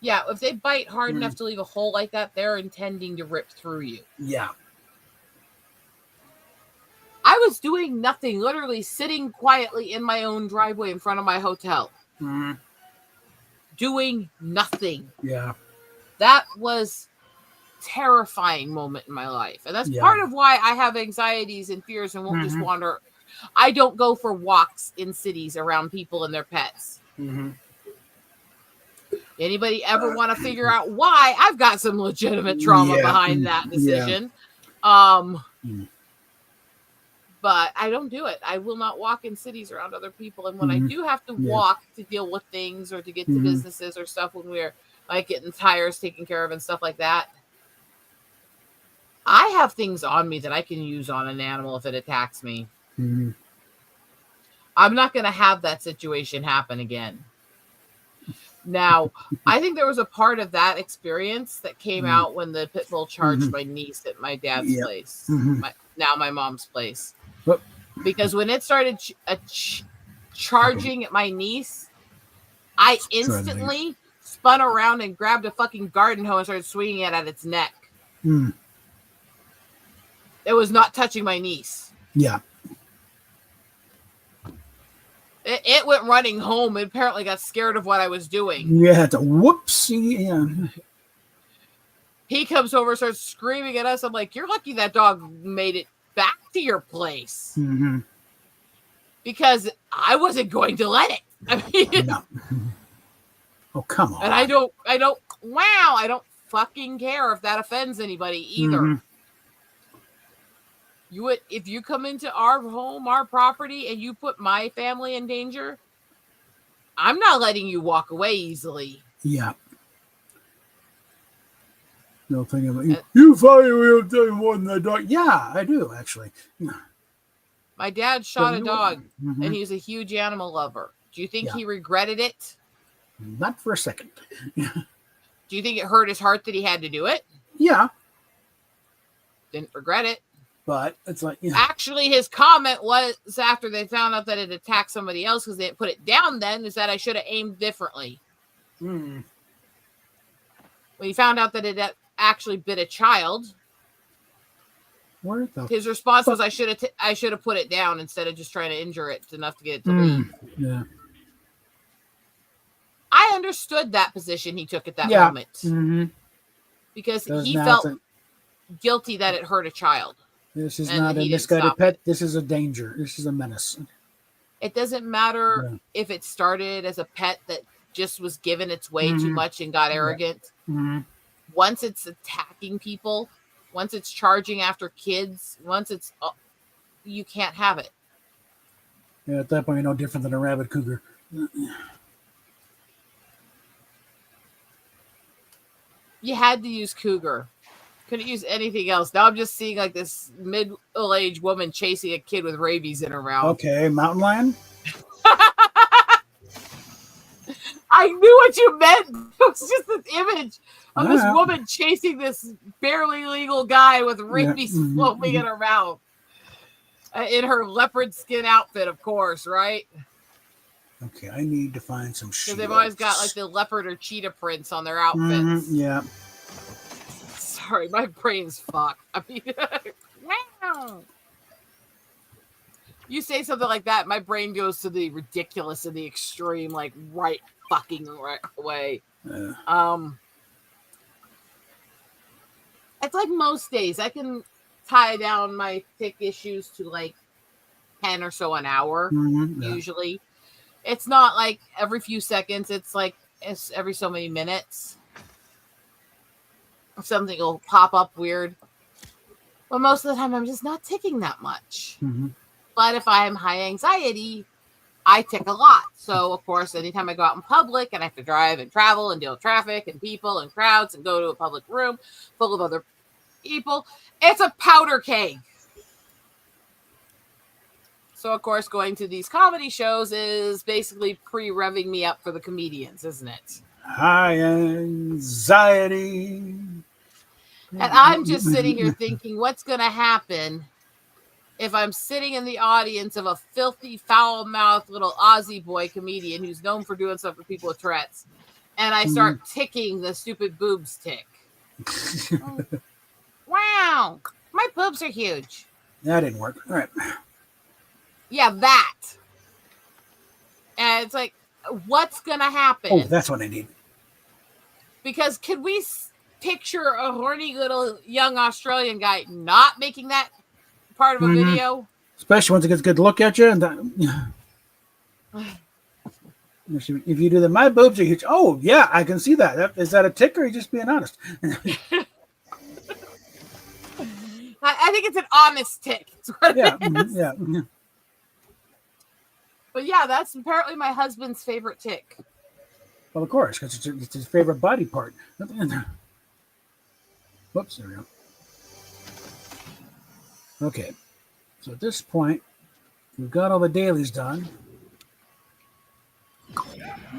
Yeah, if they bite hard enough to leave a hole like that, they're intending to rip through you. Yeah. I was doing nothing, literally sitting quietly in my own driveway in front of my hotel. Doing nothing. Yeah. That was a terrifying moment in my life. And that's part of why I have anxieties and fears and won't just wander. I don't go for walks in cities around people and their pets. Anybody ever want to figure out why? I've got some legitimate trauma behind that decision. But I don't do it. I will not walk in cities around other people. And when I do have to walk to deal with things or to get to businesses or stuff when we're like getting tires taken care of and stuff like that, I have things on me that I can use on an animal if it attacks me. I'm not going to have that situation happen again. Now, I think there was a part of that experience that came out when the pit bull charged my niece at my dad's place, now my mom's place. Because when it started charging at my niece, I instantly spun around and grabbed a fucking garden hose and started swinging it at its neck. It was not touching my niece. Yeah. It went running home and apparently got scared of what I was doing. Yeah, it's a whoopsie. Yeah. He comes over, starts screaming at us. I'm like, you're lucky that dog made it back to your place. Because I wasn't going to let it. I mean, no. Oh, come on. And I don't fucking care if that offends anybody either. You would, if you come into our home, our property, and you put my family in danger, I'm not letting you walk away easily. Yeah. No thing about you. You probably will do more than that dog. Yeah, I do actually. My dad shot a dog, and he's a huge animal lover. Do you think he regretted it? Not for a second. Do you think it hurt his heart that he had to do it? Yeah. Didn't regret it. But it's like, Actually, his comment was after they found out that it attacked somebody else because they didn't put it down then, is that I should have aimed differently. When he found out that it actually bit a child, his response was, I should have put it down instead of just trying to injure it enough to get it to leave. Yeah. I understood that position he took at that moment. Because he felt guilty that it hurt a child. This is not a misguided pet. This is a danger. This is a menace. It doesn't matter if it started as a pet that just was given its way too much and got arrogant. Once it's attacking people, once it's charging after kids, you can't have it. Yeah, at that point, you're no different than a rabid cougar. You had to use cougar. Couldn't use anything else. Now I'm just seeing like this middle-aged woman chasing a kid with rabies in her mouth. Okay, mountain lion? I knew what you meant. It was just this image of this woman chasing this barely legal guy with rabies floating in her mouth. In her leopard skin outfit, of course, right? Okay, I need to find some shit. Because they've always got like the leopard or cheetah prints on their outfits. Yeah. Sorry, my brain's fucked. I mean, wow. You say something like that, my brain goes to the ridiculous and the extreme, like right fucking right away. It's like most days I can tie down my tick issues to like 10 or so an hour. Usually it's not like every few seconds, it's like it's every so many minutes something will pop up weird, but most of the time I'm just not ticking that much. But if I am high anxiety, I tick a lot. So of course, anytime I go out in public and I have to drive and travel and deal with traffic and people and crowds and go to a public room full of other people, it's a powder keg. So, of course, going to these comedy shows is basically pre-revving me up for the comedians, isn't it? High anxiety. And I'm just sitting here thinking, what's going to happen if I'm sitting in the audience of a filthy, foul-mouthed little Aussie boy comedian who's known for doing stuff for people with Tourette's, and I start ticking the stupid boobs tick. Wow, my boobs are huge. That didn't work. All right. Yeah, that. And it's like, what's going to happen? Oh, that's what I need. Because could we picture a horny little young Australian guy not making that part of a video? Especially once it gets a good look at you. And if you do that, my boobs are huge. Oh, yeah, I can see that. Is that a tick or are you just being honest? I think it's an honest tick. Yeah. But yeah, that's apparently my husband's favorite tick. Well, of course, because it's his favorite body part. Whoops, there we go. Okay, so at this point, we've got all the dailies done.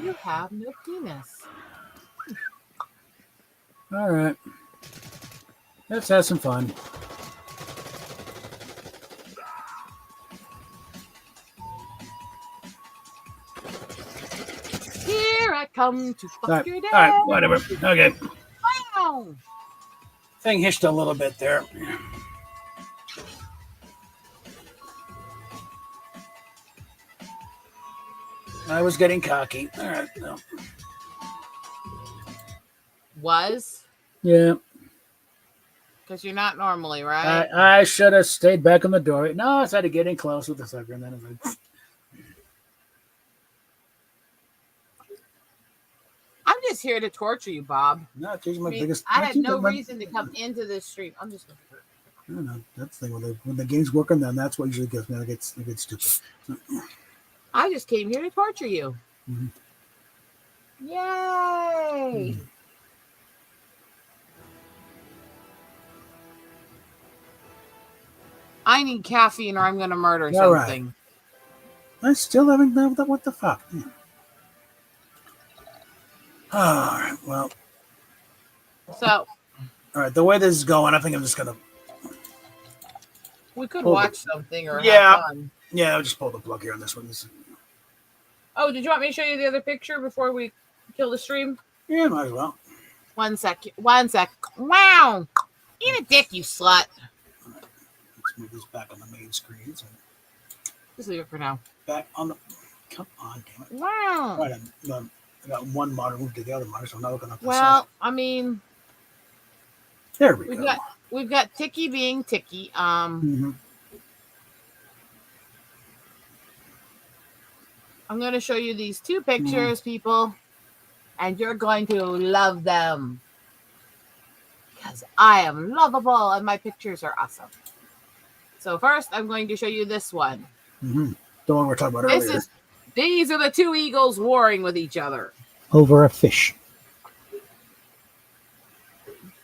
You have no penis. All right, let's have some fun. Here I come to fuck your dad. All right, whatever. Okay. Wow. Thing hitched a little bit there. I was getting cocky. All right. No. Was? Yeah. Because you're not normally, right? I should have stayed back on the door. No, I started getting close with the sucker, and then I was like... I'm just here to torture you, Bob. No, it's my biggest. I had no reason to come into this stream. I'm just. I don't know. That's the thing. When the game's working, then that's what usually gives me. I get stupid. I just came here to torture you. Yay! I need caffeine, or I'm going to murder something. Right. I still haven't done that. What the fuck? All right. Well. So. All right. The way this is going, I think I'm just gonna. We could watch something or have fun. Yeah, I'll just pull the plug here on this one. Oh, did you want me to show you the other picture before we kill the stream? Yeah, might as well. 1 sec. 1 sec. Wow! Eat a dick, you slut. Let's move this back on the main screen. So. Just leave it for now. Back on the. Come on, damn it! Wow. Right, I got one monitor moved to the other monitor, so I'm not looking up the Well, side. I mean, there we go. We've got Ticky being Ticky. I'm going to show you these two pictures, people, and you're going to love them because I am lovable and my pictures are awesome. So first, I'm going to show you this one. The one we're talking about earlier. These are the two eagles warring with each other. Over a fish.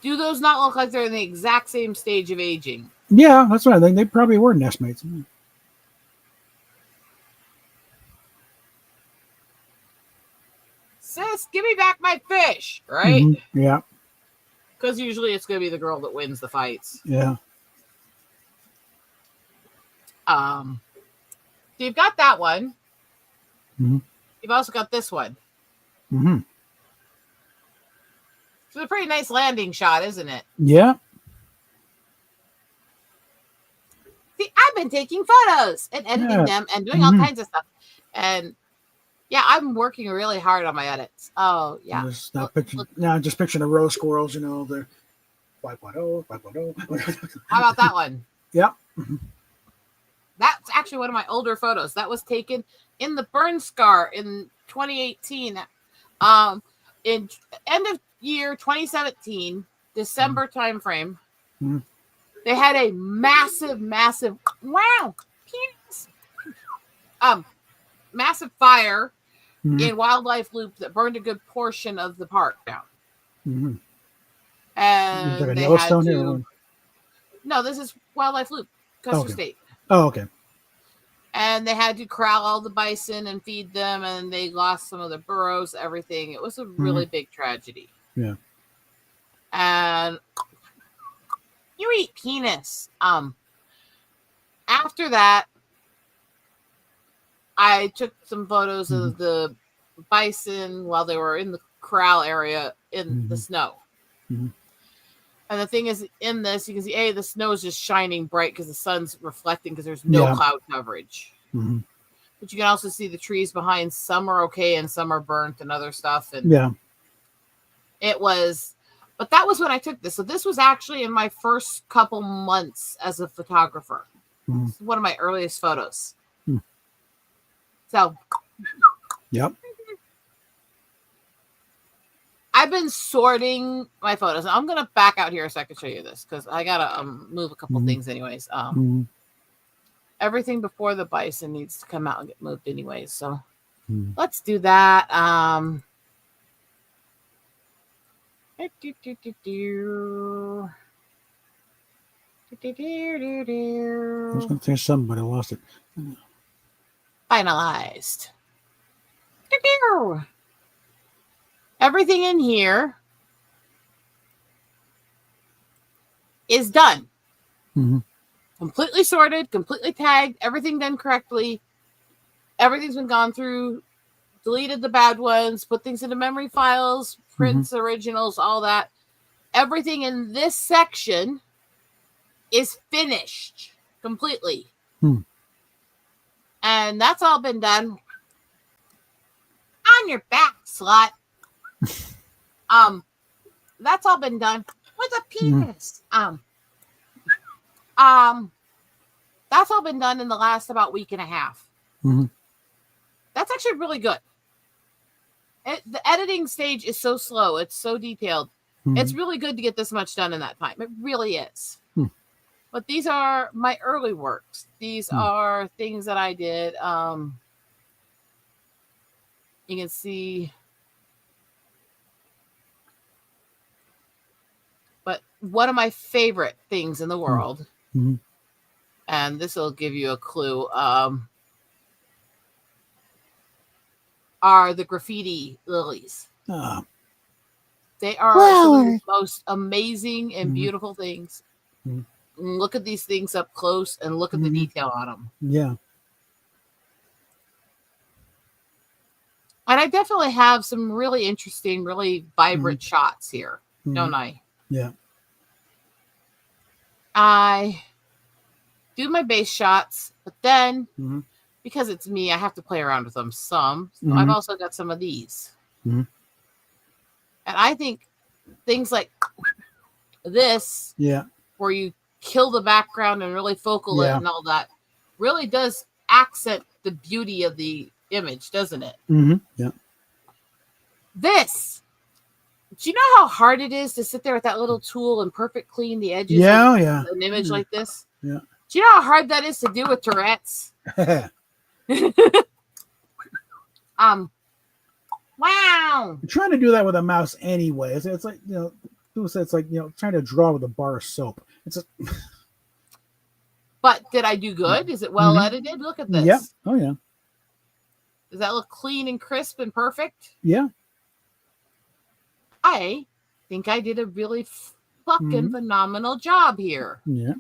Do those not look like they're in the exact same stage of aging? Yeah, that's right. They probably were nestmates. Sis, give me back my fish, right? Yeah. Because usually it's going to be the girl that wins the fights. Yeah. So you've got that one. You've also got this one. It's a pretty nice landing shot, isn't it? Yeah. See, I've been taking photos and editing them and doing all kinds of stuff. And yeah, I'm working really hard on my edits. Oh, yeah. Just picturing the rose squirrels, they're 5.0, 5.0. How about that one? Yep. That's actually one of my older photos. That was taken in the burn scar in 2018. In end of year 2017, December timeframe, they had a massive penis, massive fire in Wildlife Loop that burned a good portion of the park down. Mm-hmm. And like they Yellowstone had here, to. No, this is Wildlife Loop, Custer State. Oh, okay. And they had to corral all the bison and feed them, and they lost some of their burrows, everything. It was a really big tragedy. Yeah. And you eat penis. After that, I took some photos of the bison while they were in the corral area in the snow. Mm-hmm. And the thing is, in this, you can see, the snow is just shining bright because the sun's reflecting because there's no cloud coverage. Mm-hmm. But you can also see the trees behind. Some are okay and some are burnt and other stuff. And it was, but that was when I took this. So this was actually in my first couple months as a photographer. Mm-hmm. This is one of my earliest photos. Mm. So. Yep. I've been sorting my photos. I'm going to back out here so I can show you this because I got to move a couple things anyways. Everything before the bison needs to come out and get moved anyways. So let's do that. I was going to say something, but I lost it. Finalized. Everything in here is done. Completely sorted, completely tagged, everything done correctly. Everything's been gone through, deleted the bad ones, put things into memory files, prints, originals, all that. Everything in this section is finished completely. And that's all been done. On your back, slut. That's all been done with a penis. That's all been done in the last about week and a half. That's actually really good. The editing stage is so slow. It's so detailed. It's really good to get this much done in that time. It really is. But these are my early works. These are things that I did. You can see. But one of my favorite things in the world, and this will give you a clue, are the graffiti lilies. They are some of the most amazing and beautiful things. Look at these things up close and look at the detail on them. Yeah. And I definitely have some really interesting, really vibrant shots here, don't I? Yeah. I do my base shots, but then because it's me, I have to play around with them some. So I've also got some of these. And I think things like this, where you kill the background and really focal it and all that, really does accent the beauty of the image, doesn't it? Yeah. This. Do you know how hard it is to sit there with that little tool and perfect clean the edges of an image like this? Yeah. Do you know how hard that is to do with Tourette's? Wow. I'm trying to do that with a mouse anyway. It's like, people say it's like, trying to draw with a bar of soap. But did I do good? Is it well edited? Look at this. Yeah. Oh, yeah. Does that look clean and crisp and perfect? Yeah. I think I did a really fucking phenomenal job here. Yeah.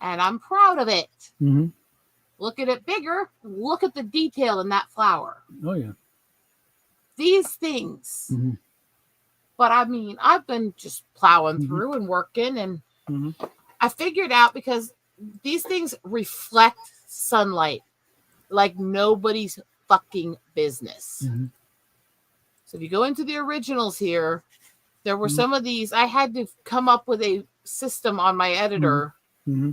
And I'm proud of it. Look at it bigger. Look at the detail in that flower. Oh, yeah. These things. But I mean, I've been just plowing through and working. And I figured out, because these things reflect sunlight like nobody's fucking business. Mm-hmm. So if you go into the originals here, there were Mhm. some of these. I had to come up with a system on my editor Mm-hmm.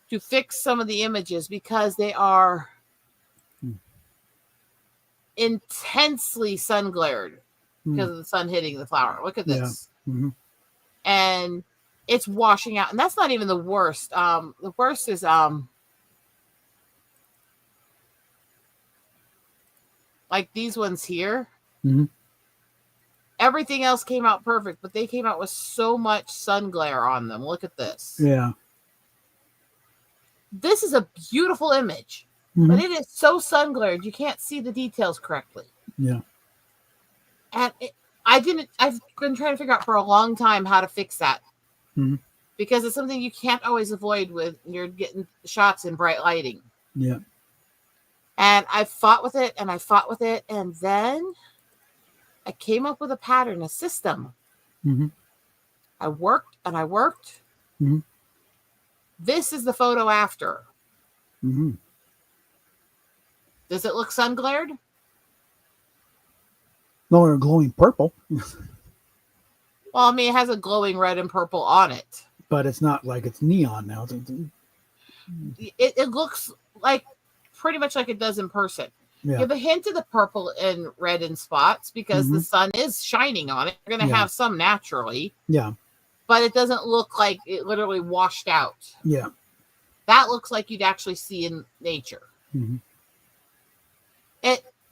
to fix some of the images because they are intensely sun glared because of the sun hitting the flower. Look at this. Mm-hmm. And it's washing out. And that's not even the worst. The worst is like these ones here. Mm-hmm. Everything else came out perfect, but they came out with so much sun glare on them. Look at this. Yeah. This is a beautiful image, Mm-hmm. but it is so sun glared you can't see the details correctly. Yeah. And I've been trying to figure out for a long time how to fix that. Mm-hmm. Because it's something you can't always avoid when you're getting shots in bright lighting. Yeah. And I fought with it and I fought with it. And then I came up with a pattern, a system. Mm-hmm. I worked and I worked. Mm-hmm. This is the photo after. Mm-hmm. Does it look sun glared? No, they're glowing purple, Well, I mean, it has a glowing red and purple on it. but it's not like it's neon now. It looks like pretty much like it does in person. You Yeah. have a hint of the purple and red in spots because the sun is shining on it. You're going to have some naturally, Yeah. but it doesn't look like it literally washed out. Yeah. That looks like you'd actually see in nature. Mm-hmm.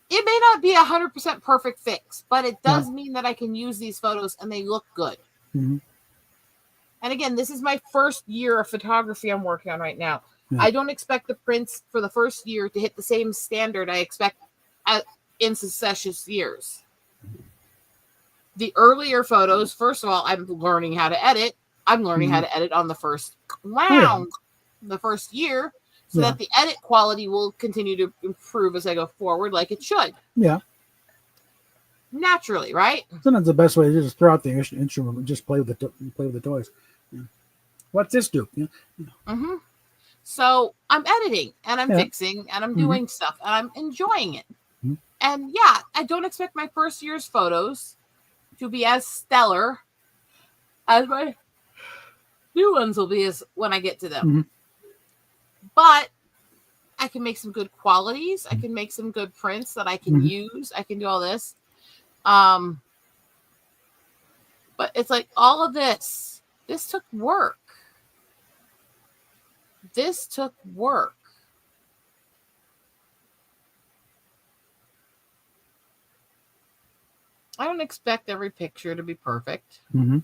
It may not be 100% perfect fix, but it does mean that I can use these photos and they look good. Mm-hmm. And again, this is my first year of photography I'm working on right now. Yeah. I don't expect the prints for the first year to hit the same standard I expect in successive years. The earlier photos, first of all, I'm learning how to edit. I'm learning how to edit on the first round, the first year, so that the edit quality will continue to improve as I go forward, like it should. Yeah. Naturally, right? Sometimes the best way is just throw out the instrument and just play with the toys. Yeah. What's this do? Yeah. Mm-hmm. So I'm editing and I'm fixing and I'm doing stuff and I'm enjoying it. Mm-hmm. And yeah, I don't expect my first year's photos to be as stellar as my new ones will be as when I get to them. Mm-hmm. But I can make some good qualities. I can make some good prints that I can use. I can do all this. But it's like all of this took work. This took work. I don't expect every picture to be perfect. Mm-hmm.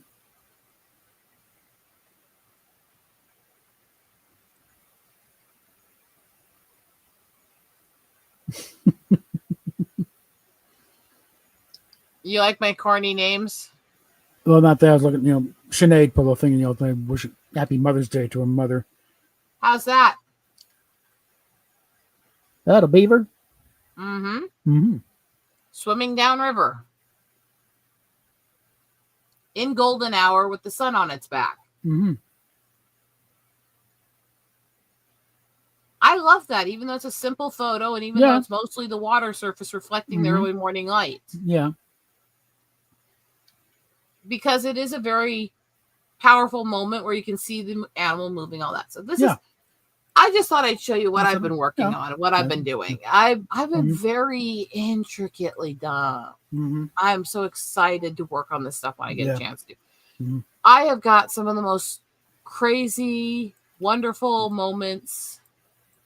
You like my corny names? Well, not that. I was looking, Sinead put a thing, they wish Happy Mother's Day to her mother. How's that? That a beaver? Mm-hmm. Mm-hmm. Swimming downriver. In golden hour with the sun on its back. Mm-hmm. I love that, even though it's a simple photo and even though it's mostly the water surface reflecting the early morning light. Yeah. Because it is a very powerful moment where you can see the animal moving, all that. So this is, I just thought I'd show you what I've been working on and what I've been doing. I've been very intricately done. Mm-hmm. I'm so excited to work on this stuff when I get a chance to. Mm-hmm. I have got some of the most crazy, wonderful moments.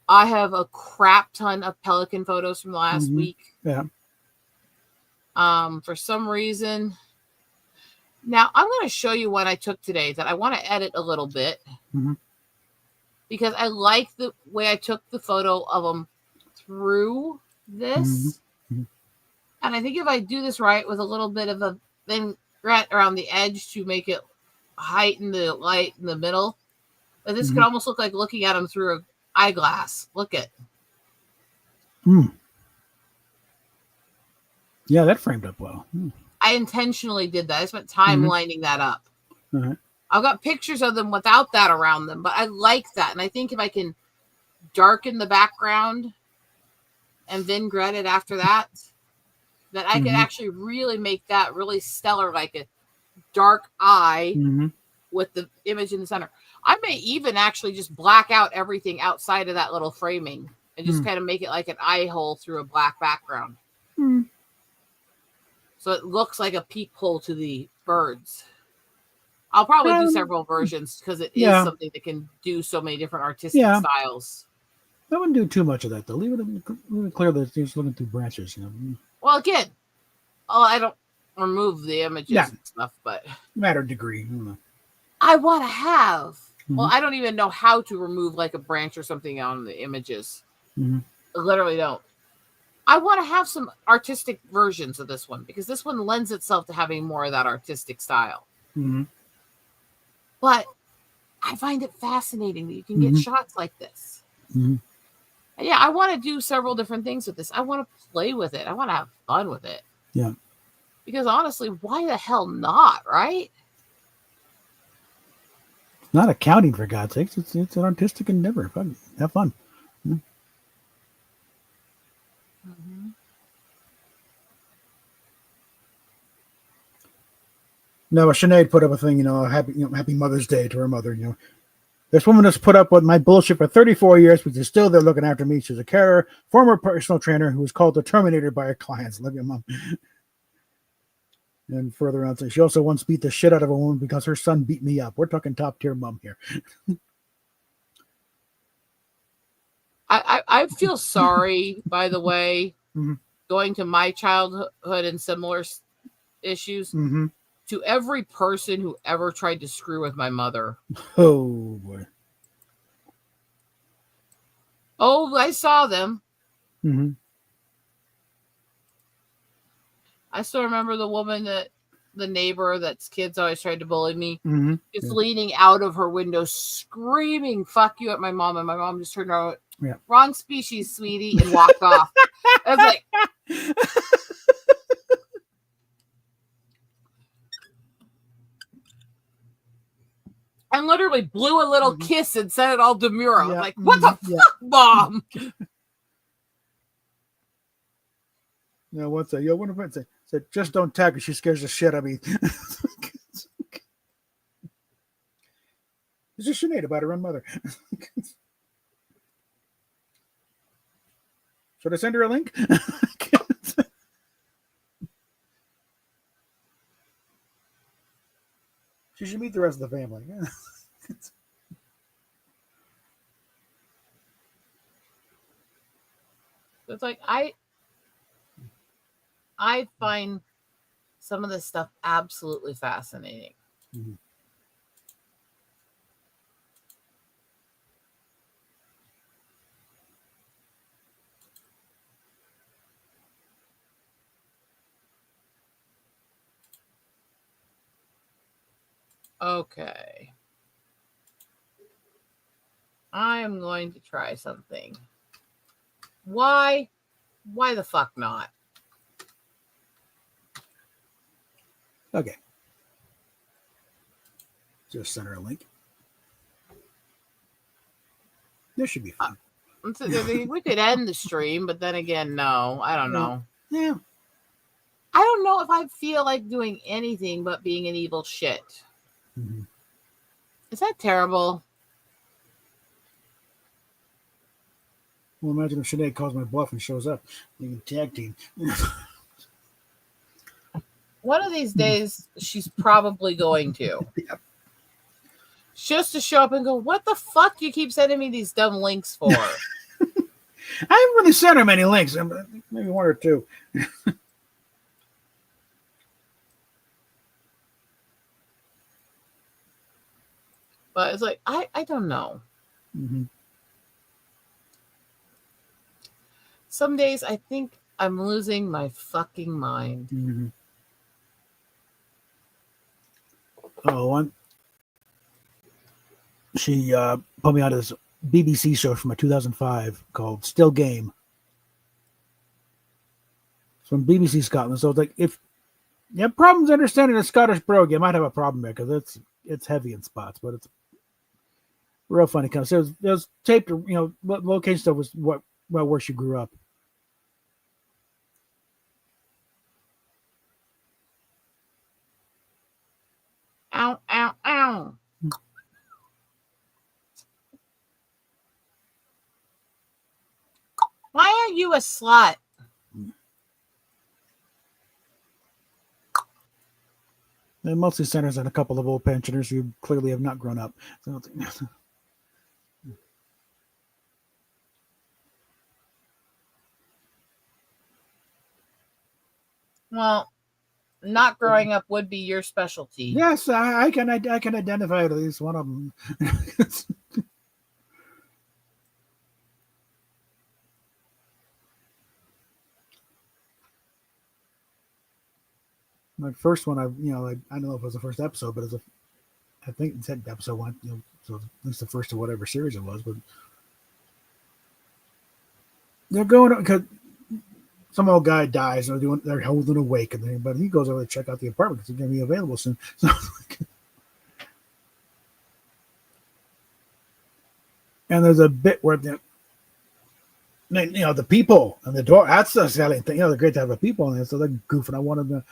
I have a crap ton of pelican photos from the last week. Yeah. For some reason. Now, I'm going to show you one I took today that I want to edit a little bit. Mm-hmm. Because I like the way I took the photo of them through this. Mm-hmm. And I think if I do this right with a little bit of a thing right around the edge to make it heighten the light in the middle, but this could almost look like looking at them through an eyeglass. Look at. Yeah, that framed up well. I intentionally did that. I spent time lining that up. Uh-huh. I've got pictures of them without that around them, but I like that. And I think if I can darken the background and vinaigrette it after that, that I could actually really make that really stellar, like a dark eye with the image in the center. I may even actually just black out everything outside of that little framing and just kind of make it like an eye hole through a black background. So it looks like a peephole to the birds. I'll probably do several versions because it is something that can do so many different artistic styles. I wouldn't do too much of that though. Leave it clear that it's just looking through branches. You know. Well, again, I don't remove the images and stuff, but matter of degree. I want to have. Well, I don't even know how to remove like a branch or something on the images. I literally don't. I want to have some artistic versions of this one because this one lends itself to having more of that artistic style. But I find it fascinating that you can get shots like this. Yeah, I want to do several different things with this. I want to play with it. I want to have fun with it. Yeah. Because honestly, why the hell not, right? Not accounting, for God's sakes. It's an artistic endeavor. Fun. Have fun. No, Sinead put up a thing, happy Mother's Day to her mother. This woman has put up with my bullshit for 34 years, but she's still there looking after me. She's a carer, former personal trainer who was called the Terminator by her clients. Love your mom. And further on, she also once beat the shit out of a woman because her son beat me up. We're talking top tier mom here. I feel sorry, by the way, going to my childhood and similar issues. To every person who ever tried to screw with my mother. Oh, boy. Oh, I saw them. I still remember the woman the neighbor that's kids always tried to bully me, just leaning out of her window, screaming, "Fuck you" at my mom. And my mom just turned around, "Wrong species, sweetie," and walked off. I was like... and literally blew a little kiss and said it all demure. I was like, what the fuck, Mom? No, what's that? One of them said, just don't tag her. She scares the shit out of me. It's just Sinead about her own mother. Should I send her a link? She should meet the rest of the family. It's like I find some of this stuff absolutely fascinating. Okay. I am going to try something. Why? Why the fuck not? Okay. Just send her a link. This should be fun. We could end the stream, but then again, no. I don't know. Yeah. I don't know if I feel like doing anything but being an evil shit. Is that terrible? Well, imagine if Sinead calls my bluff and shows up. You can tag team. One of these days, she's probably going to. Yep. Just to show up and go, what the fuck do you keep sending me these dumb links for? I haven't really sent her many links. Maybe one or two. But it's like, I don't know. Some days I think I'm losing my fucking mind. She put me on this BBC show from 2005 called Still Game. It's from BBC Scotland. So it's like if Yeah, problems understanding the Scottish brogue. You might have a problem there because it's heavy in spots, but it's real funny. Because it was taped. Location stuff was where she grew up. Ow, ow, ow. Why are you a slut? It mostly centers on a couple of old pensioners who clearly have not grown up. So, Well, not growing up would be your specialty. yes, I can identify at least one of them. My first one, I don't know if it was the first episode, but I think it said episode 1, so at least the first of whatever series it was. But they're going because some old guy dies, and they're holding a wake, but he goes over to check out the apartment because it's going to be available soon. So, and there's a bit where the people and the door. That's the selling thing. They're great to have the people in there, so they're goofing. I wanted to.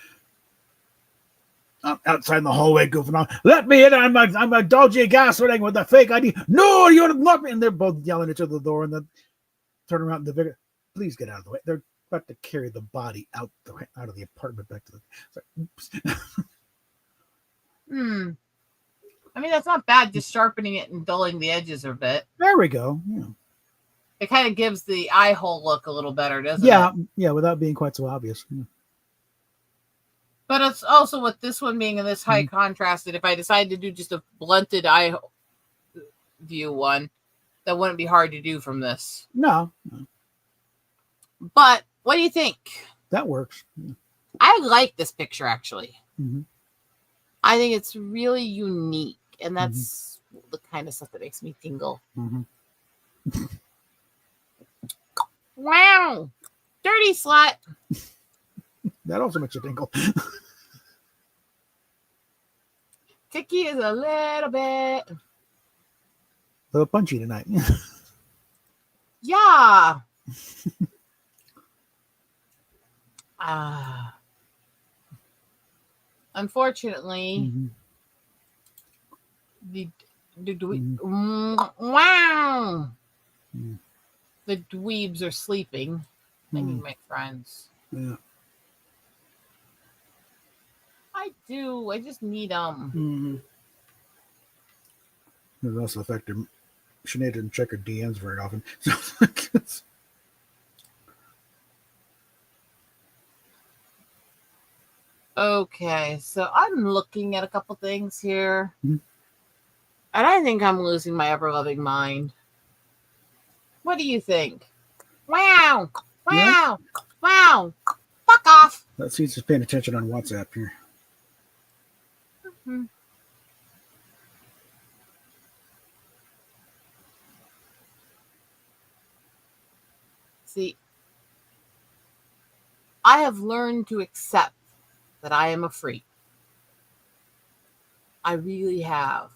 Outside in the hallway goofing on. Let me in! I'm a dodgy gaslighting with a fake ID. No, you're not me! And they're both yelling at each other at the door, and then turn around and the vicar. Please get out of the way. They're about to carry the body out of the apartment back to the. Sorry. I mean, that's not bad. Just sharpening it and dulling the edges a bit. There we go. Yeah. It kind of gives the eye hole look a little better, doesn't Yeah, it? yeah, without being quite so obvious. Yeah. But it's also with this one being in this high contrast that if I decide to do just a blunted eye view one, that wouldn't be hard to do from this. No. But what do you think? That works. Yeah. I like this picture, actually. Mm-hmm. I think it's really unique, and that's the kind of stuff that makes me tingle. Mm-hmm. Wow! Dirty slut! That also makes you tingle. Ticky is a little bit. A little punchy tonight. Yeah. Unfortunately, wow. The dweebs are sleeping. I need my friends. Yeah. I do. I just need There's also the fact that Sinead didn't check her DMs very often. Okay, so I'm looking at a couple things here. And I think I'm losing my ever-loving mind. What do you think? Wow! Wow! Yeah. Wow! Fuck off! Let's see, just paying attention on WhatsApp here. See, I have learned to accept that I am a freak. I really have.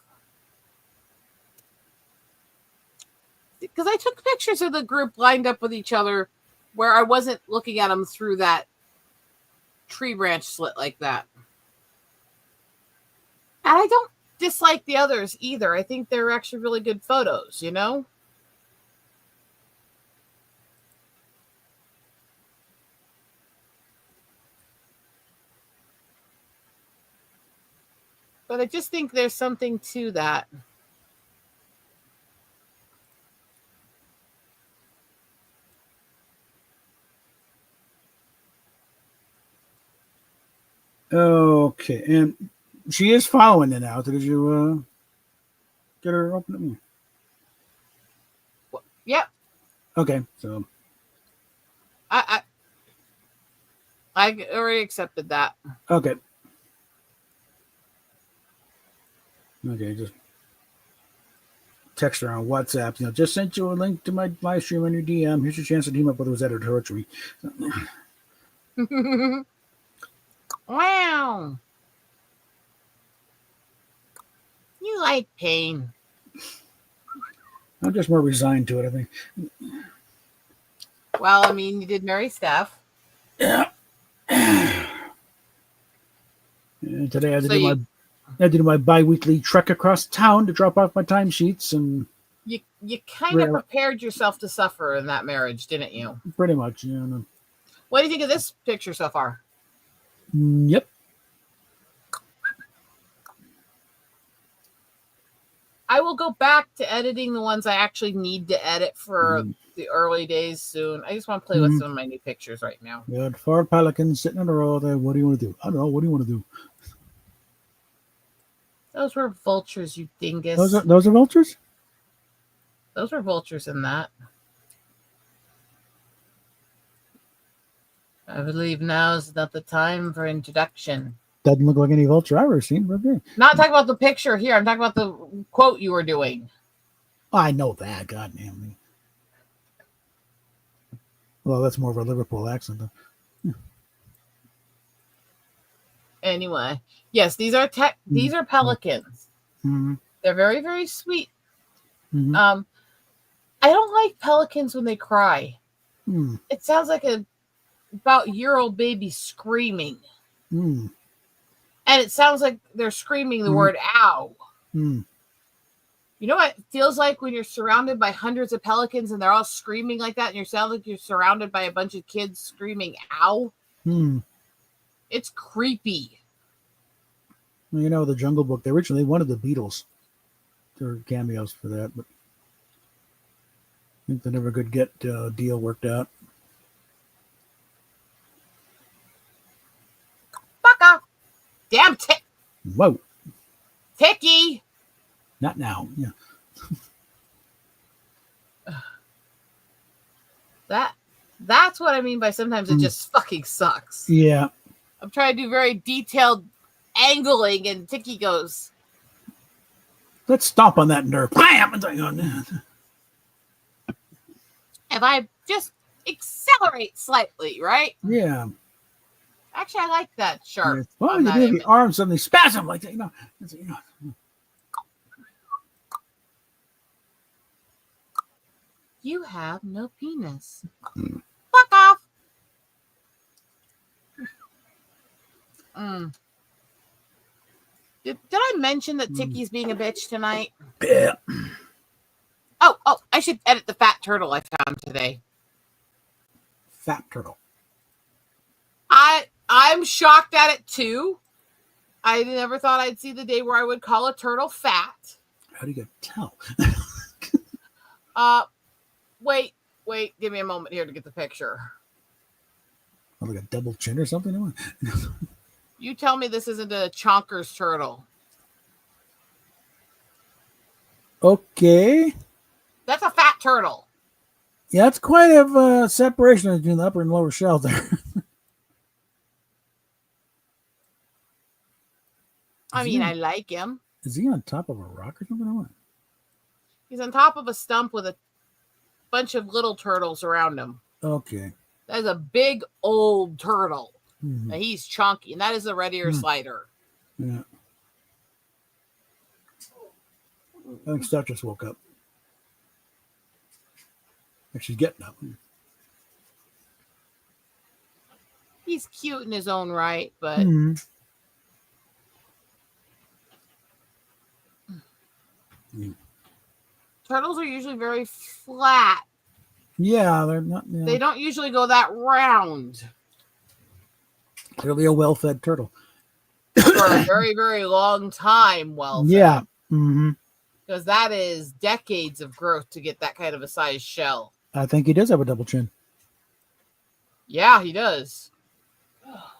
Because I took pictures of the group lined up with each other where I wasn't looking at them through that tree branch slit like that. And I don't dislike the others either. I think they're actually really good photos, you know? But I just think there's something to that. Okay, and she is following it now. Did you get her open? Yep. Okay, so I already accepted that. Okay, just text her on WhatsApp. Just sent you a link to my live stream on your DM. Here's your chance to team up with Rosetta Torture. Wow. You like pain. I'm just more resigned to it, I think. Well, I mean, you did marry Steph. Yeah. And today I had to So do my bi-weekly trek across town to drop off my timesheets, and you kind of prepared yourself to suffer in that marriage, didn't you? pretty much, you know. What do you think of this picture so far? Yep. I will go back to editing the ones I actually need to edit for the early days soon. I just want to play with some of my new pictures right now. Good. 4 pelicans sitting in a row there. What do you want to do? I don't know. What do you want to do? Those were vultures, you dingus. Those are vultures? Those were vultures in that. I believe now is not the time for introduction. Doesn't look like any vulture I've ever seen. But okay. Not talking about the picture here. I'm talking about the quote you were doing. I know that. God damn me. Well, that's more of a Liverpool accent, though. Anyway, yes, these are pelicans. Mm-hmm. They're very, very sweet. Mm-hmm. I don't like pelicans when they cry. Mm. It sounds like a about year-old baby screaming. Mm. And it sounds like they're screaming the word ow. Mm. You know what it feels like when you're surrounded by hundreds of pelicans and they're all screaming like that, and you sound like you're surrounded by a bunch of kids screaming ow? Mm. It's creepy. Well, you know, the Jungle Book, they originally wanted the Beatles. There were cameos for that, but I think they never could get a deal worked out. Fuck off. Damn Whoa. Ticky. Not now. Yeah. That's what I mean by sometimes it just fucking sucks. Yeah. I'm trying to do very detailed angling, and Ticky goes, Let's stomp on that nerve. Bam! if I just accelerate slightly, right? Yeah. Actually, I like that sharp. Well, you do the arm suddenly spasm like that, you know. You have no penis. Fuck off. Did I mention that Ticky's being a bitch tonight? Yeah. Oh, I should edit the fat turtle I found today. Fat turtle. I'm shocked at it too. I never thought I'd see the day where I would call a turtle fat. How do you tell? Wait, give me a moment here to get the picture. Like a double chin or something? You tell me this isn't a chonkers turtle. Okay. That's a fat turtle. Yeah, that's quite a separation between the upper and lower shell there. I mean, I like him. Is he on top of a rock or something? Or what? He's on top of a stump with a bunch of little turtles around him. Okay. That is a big old turtle. Mm-hmm. And he's chunky, and that is a red ear slider. Yeah. I think Steph just woke up. Like she's getting up. He's cute in his own right, but turtles are usually very flat. Yeah, they're not. Yeah. They don't usually go that round. Clearly a well-fed turtle. For a very, very long time, well-fed. Yeah. Mm-hmm. Because that is decades of growth to get that kind of a size shell. I think he does have a double chin. Yeah, he does.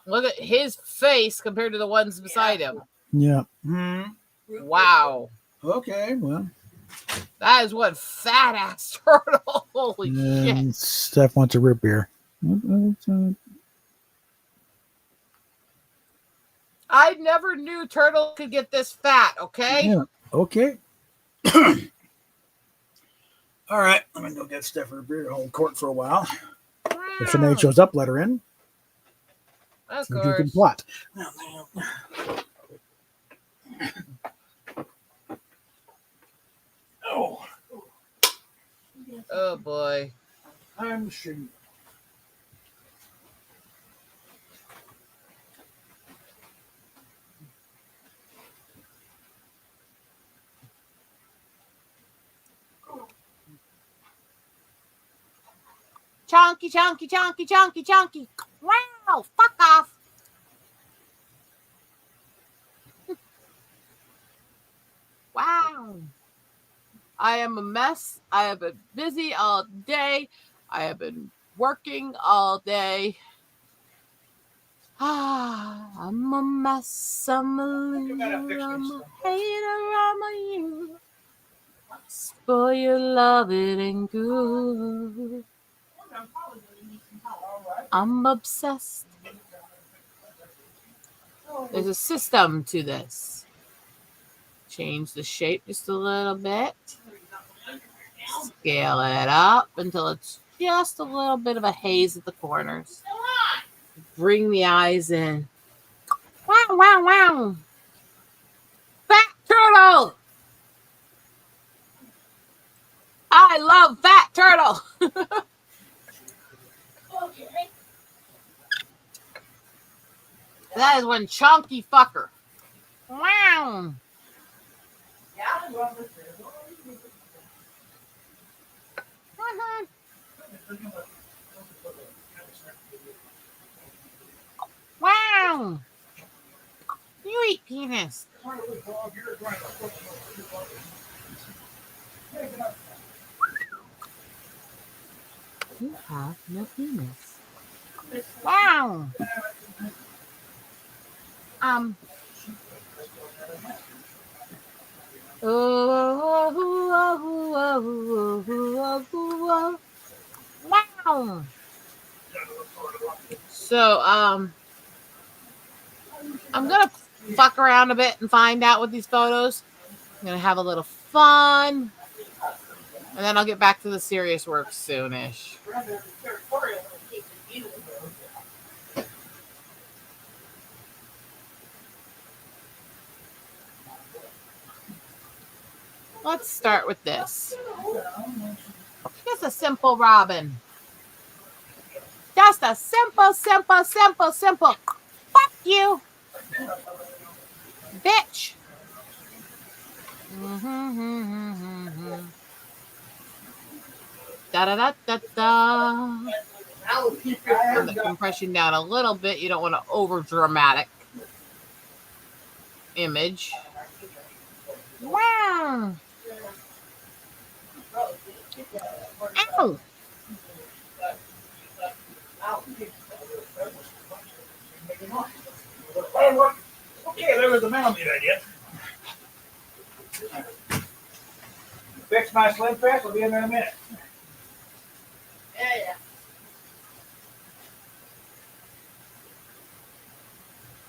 Look at his face compared to the ones beside him. Yeah. Wow. Okay, well. That is one fat ass turtle. Holy shit. Steph wants a root beer. I never knew turtles could get this fat, okay? Yeah. Okay. All right. Let me go get Steph a beer to hold court for a while. If Sinead shows up, let her in. Of So you can course. plot. Oh, Oh boy. time machine. Chonky, chonky, chonky, chonky, chonky. Wow, fuck off. Wow. I am a mess. I have been busy all day. I have been working all day. I'm a mess. I'm a loser. I'm a hater. I'm a you. Spoil your love, it ain't good. I'm obsessed. There's a system to this. Change the shape just a little bit. Scale it up until it's just a little bit of a haze at the corners. Bring the eyes in. Wow, wow, wow. Fat turtle. I love fat turtle. That is one chunky fucker. Wow. Wow. You eat penis. You have no penis. Wow. Wow. So, I'm gonna fuck around a bit and find out with these photos. I'm gonna have a little fun, and then I'll get back to the serious work soonish. Let's start with this. Just a simple robin. Just a simple. Fuck you, bitch. Da da da da da. Turn the compression down a little bit. You don't want to over dramatic image. Wow. Ow. Okay, there was the mountain idea. Fix my slim press, I'll be in there in a minute. Yeah.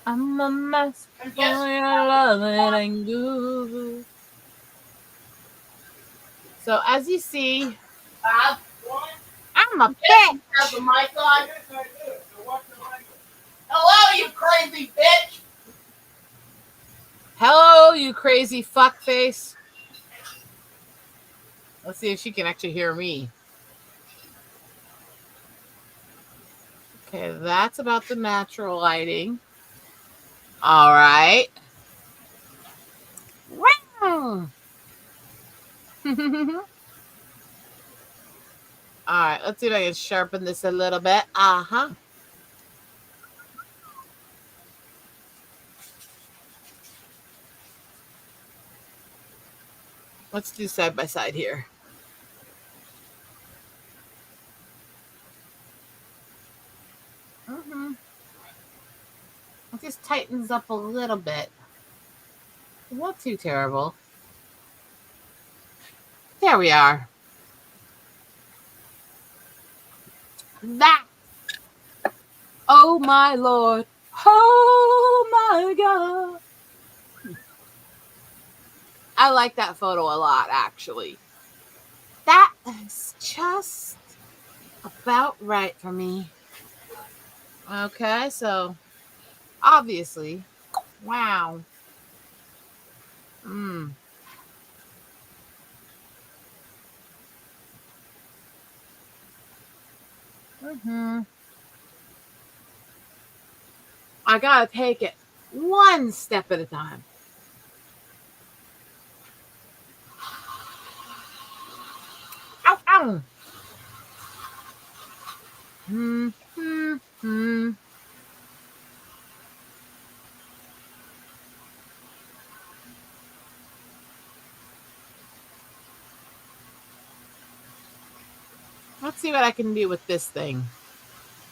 I'm a mess. For your love, it ain't good. So as you see, I'm a bitch. Have the mic on? Hello, you crazy bitch! Hello, you crazy fuckface. Let's see if she can actually hear me. Okay, that's about the natural lighting. All right. Wow. All right, let's see if I can sharpen this a little bit. Uh-huh. Let's do side by side here. It just tightens up a little bit. Not too terrible. There we are. That. Oh my Lord. Oh my God. I like that photo a lot, actually. That is just about right for me. Okay, so Obviously. Wow. Mm. Mm-hmm. I gotta take it one step at a time. Ow, ow. Mm-hmm. Let's see what I can do with this thing.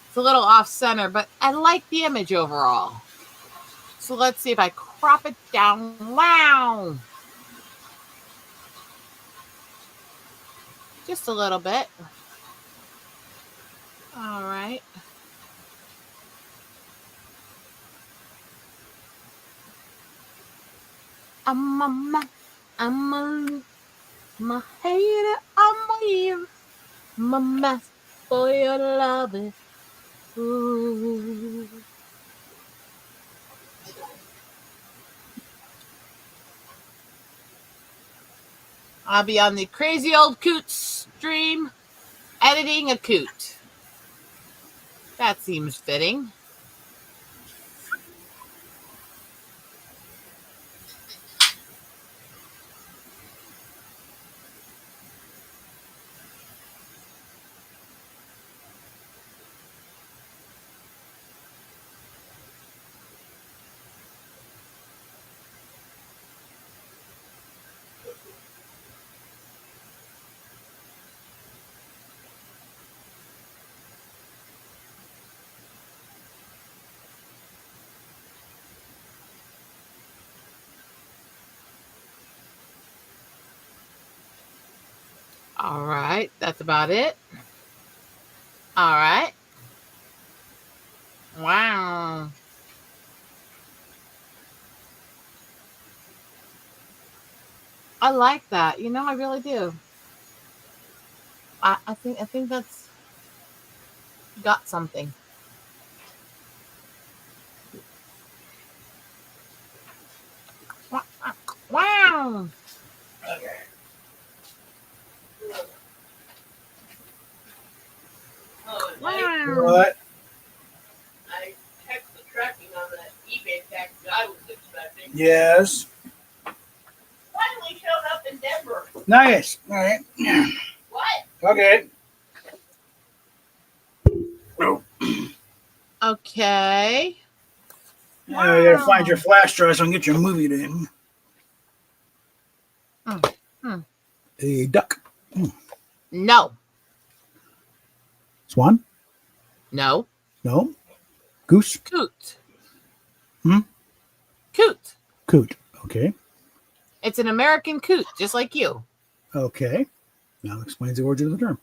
It's a little off center, but I like the image overall. So let's see if I crop it down. Wow. Just a little bit. All right. I'm a hater. I'm a you. My mess for your love. Ooh. I'll be on the Crazy Old Coot stream editing a coot. That seems fitting. All right, that's about it. All right. Wow. I like that. You know, I really do. I think that's got something. Wow. Okay. Wow. What? I checked the tracking on that eBay package I was expecting. Yes. Finally showed up in Denver. Nice. All right. What? Okay. Okay. Now you gotta find your flash drive so I can get your movie in. A duck. No. Swan? No. No. Goose? Coot. Hmm? Coot. Coot. Okay. It's an American coot, just like you. Okay. Now explains the origin of the term.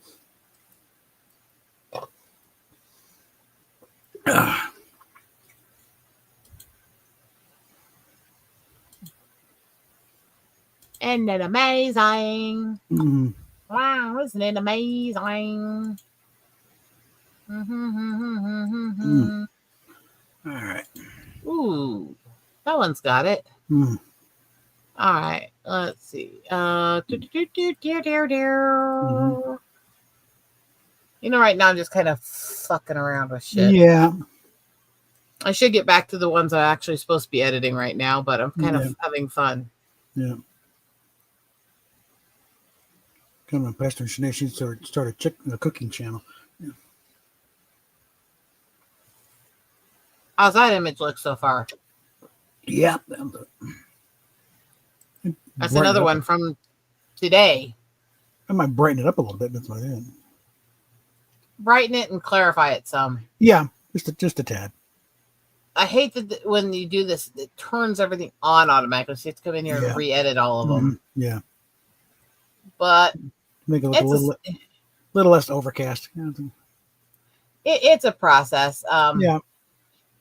Isn't it amazing? Mm-hmm. Wow, isn't it amazing? All right. Ooh, that one's got it. Mm. All right, let's see. You know, right now I'm just kind of fucking around with shit. Yeah. I should get back to the ones I'm actually supposed to be editing right now, but I'm kind of having fun. Yeah. Come on, Pastor Shanae, she started a cooking channel. Yeah. How's that image look so far? Yeah. That's another one from today. I might brighten it up a little bit. That's about it. Brighten it and clarify it some. Yeah, just a tad. I hate that when you do this, it turns everything on automatically. So you have to come in here and re-edit all of them. Yeah. But make it look a little less overcast. It's a process. Yeah.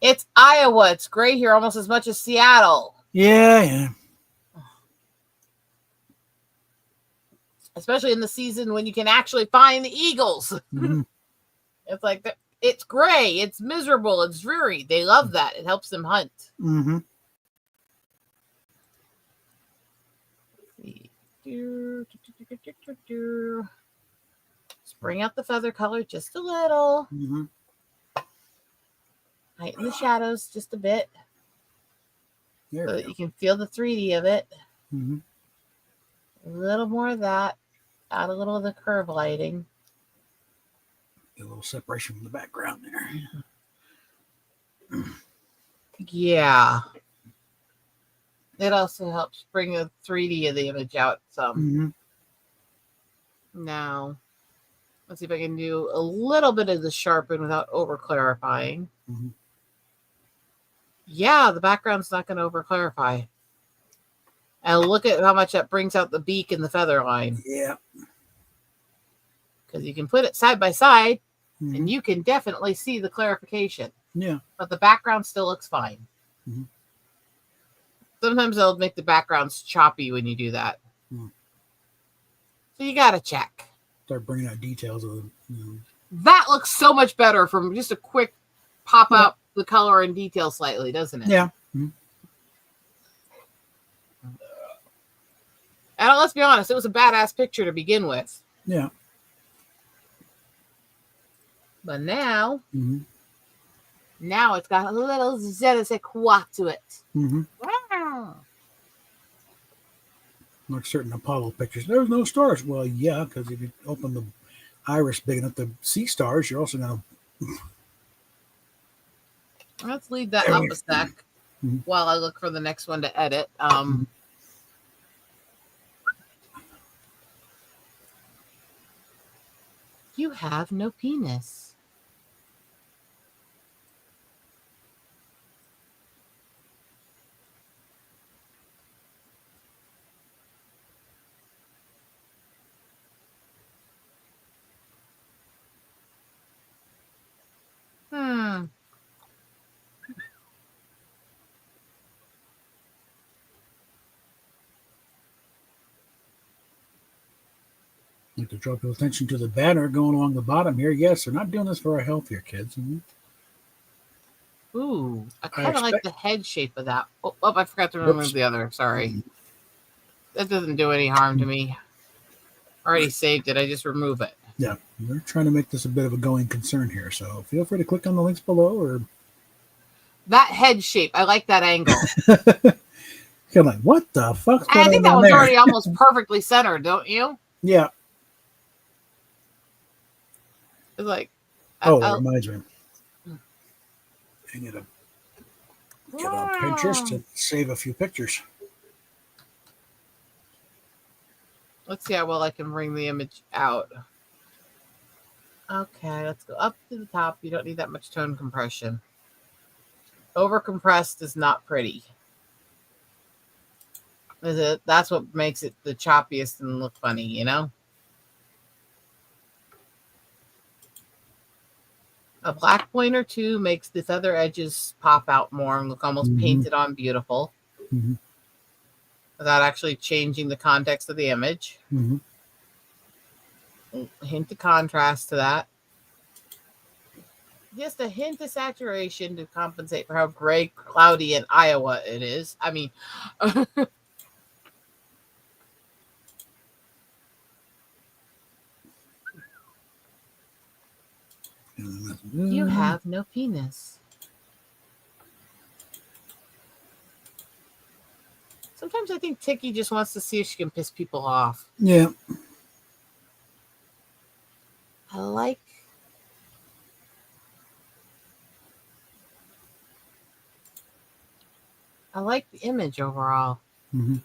It's Iowa. It's gray here almost as much as Seattle. Yeah. Especially in the season when you can actually find the eagles. Mm-hmm. It's like it's gray, it's miserable, it's dreary. They love that. It helps them hunt. Mm-hmm. Just bring out the feather color just a little. Mm-hmm. Heighten the shadows just a bit There so we that go. you can feel the 3D of it. Mm-hmm. A little more of that. Add a little of the curve lighting. Get a little separation from the background there. Yeah. It also helps bring the 3D of the image out some. Mm-hmm. Now, let's see if I can do a little bit of the sharpen without over clarifying. Mm-hmm. Yeah, the background's not going to over clarify. And look at how much that brings out the beak and the feather line. Yeah. Because you can put it side by side Mm-hmm. and you can definitely see the clarification. Yeah. But the background still looks fine. Mm-hmm. Sometimes they'll make the backgrounds choppy when you do that. Mm. So you got to check. Start bringing out details of That looks so much better from just a quick pop out the color and detail slightly, doesn't it? Yeah. Mm-hmm. And let's be honest, it was a badass picture to begin with. Yeah. But now, Mm-hmm. now it's got a little je ne sais quoi to it. Mm-hmm. Wow. Like certain Apollo pictures. There's no stars. Well, yeah, because if you open the iris big enough to see stars, you're also going to. Let's leave that up a sec while I look for the next one to edit. You have no penis. Like to draw people's attention to the banner going along the bottom here. Yes, they're not doing this for our health here, kids. Mm-hmm. Ooh, I kind of like the head shape of that. Oh, I forgot to remove the other. Sorry. That doesn't do any harm to me. Already saved it. I just remove it. Yeah, we're trying to make this a bit of a going concern here. So feel free to click on the links below or. That head shape. I like that angle. You're like, what the fuck? I think that one's already almost perfectly centered, don't you? Yeah. It's like. That reminds me. I need to get on Pinterest to save a few pictures. Let's see how well I can bring the image out. Okay, let's go up to the top. You don't need that much tone compression. Over compressed is not pretty. That's what makes it the choppiest and look funny, you know? A black point or two makes the feather edges pop out more and look almost painted on beautiful without actually changing the context of the image. A hint of contrast to that. Just a hint of saturation to compensate for how gray, cloudy, and Iowa it is. I mean, you have no penis. Sometimes I think Tiki just wants to see if she can piss people off. Yeah. I like the image overall. Here,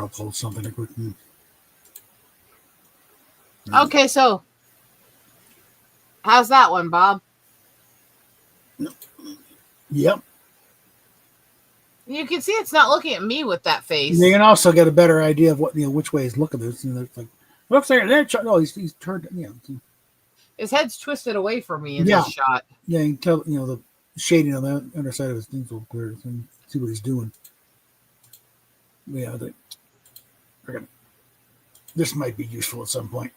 I'll pull something quick. Okay, so how's that one, Bob? Yep. You can see it's not looking at me with that face. You can also get a better idea of what which way he's looking at this. It's like looks like no, he's turned. His head's twisted away from me in this shot. Yeah, you can tell. The shading on the underside of his things will clear. So you see what he's doing. Yeah, we're gonna This might be useful at some point.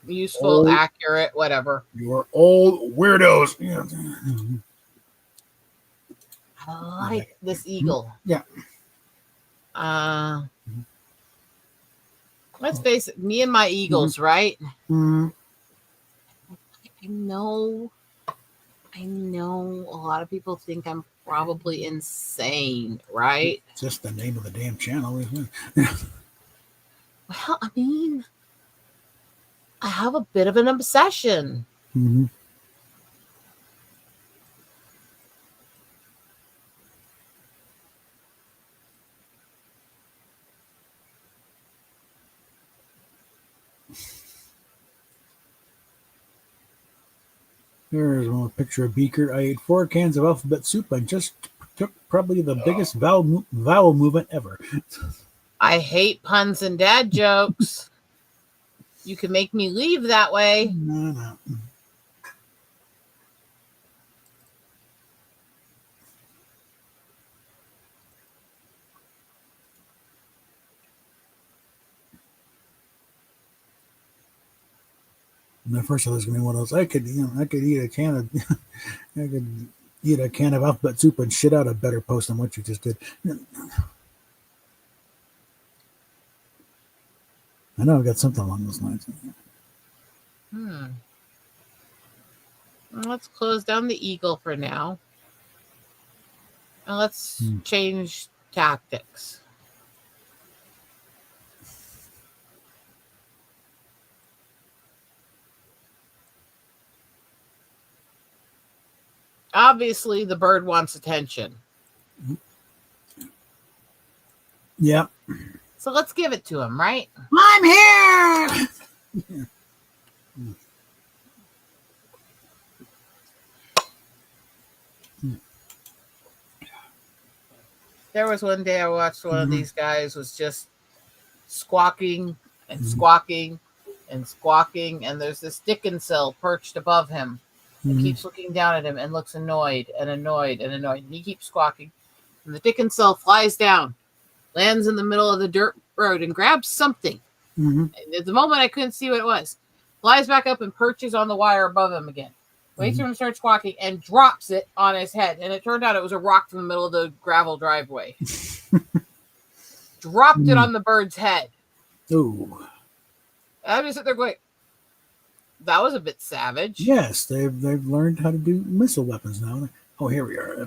Useful, accurate, whatever. You're old weirdos. Yeah. I like this eagle. Yeah. Let's face it, me and my eagles, right? Mm-hmm. I know a lot of people think I'm probably insane, right? Just the name of the damn channel. Well, I mean, I have a bit of an obsession. Mm-hmm. Here's one picture of Beaker. I ate 4 cans of alphabet soup and just took probably the biggest vowel movement ever. I hate puns and dad jokes. You can make me leave that way. No. And at first I was going to be one of those. I could eat a can of, I could eat a can of alphabet soup and shit out a better post than what you just did. I know I've got something along those lines. Let's close down the eagle for now. And let's change tactics. Obviously, the bird wants attention. Yeah. So let's give it to him, right? I'm here! Yeah. There was one day I watched one of these guys was just squawking and squawking and squawking, and there's this Dickinson perched above him. He keeps looking down at him and looks annoyed and annoyed and annoyed. And he keeps squawking. And the Dickinson flies down, lands in the middle of the dirt road, and grabs something. And at the moment, I couldn't see what it was. Flies back up and perches on the wire above him again. Waits for him to start squawking and drops it on his head. And it turned out it was a rock from the middle of the gravel driveway. Dropped it on the bird's head. Ooh. I'm just sitting there going, that was a bit savage. Yes, they've learned how to do missile weapons now. Oh, here we are.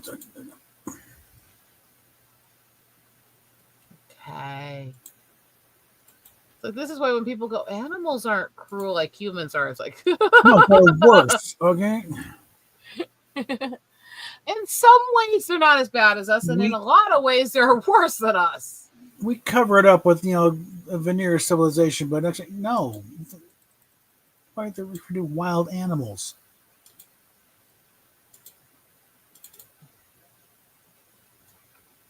Okay. So this is why when people go, animals aren't cruel like humans are, it's like No, they're worse. Okay. In some ways they're not as bad as us, and in a lot of ways they're worse than us. We cover it up with a veneer of civilization, but actually no. Why they refer to wild animals?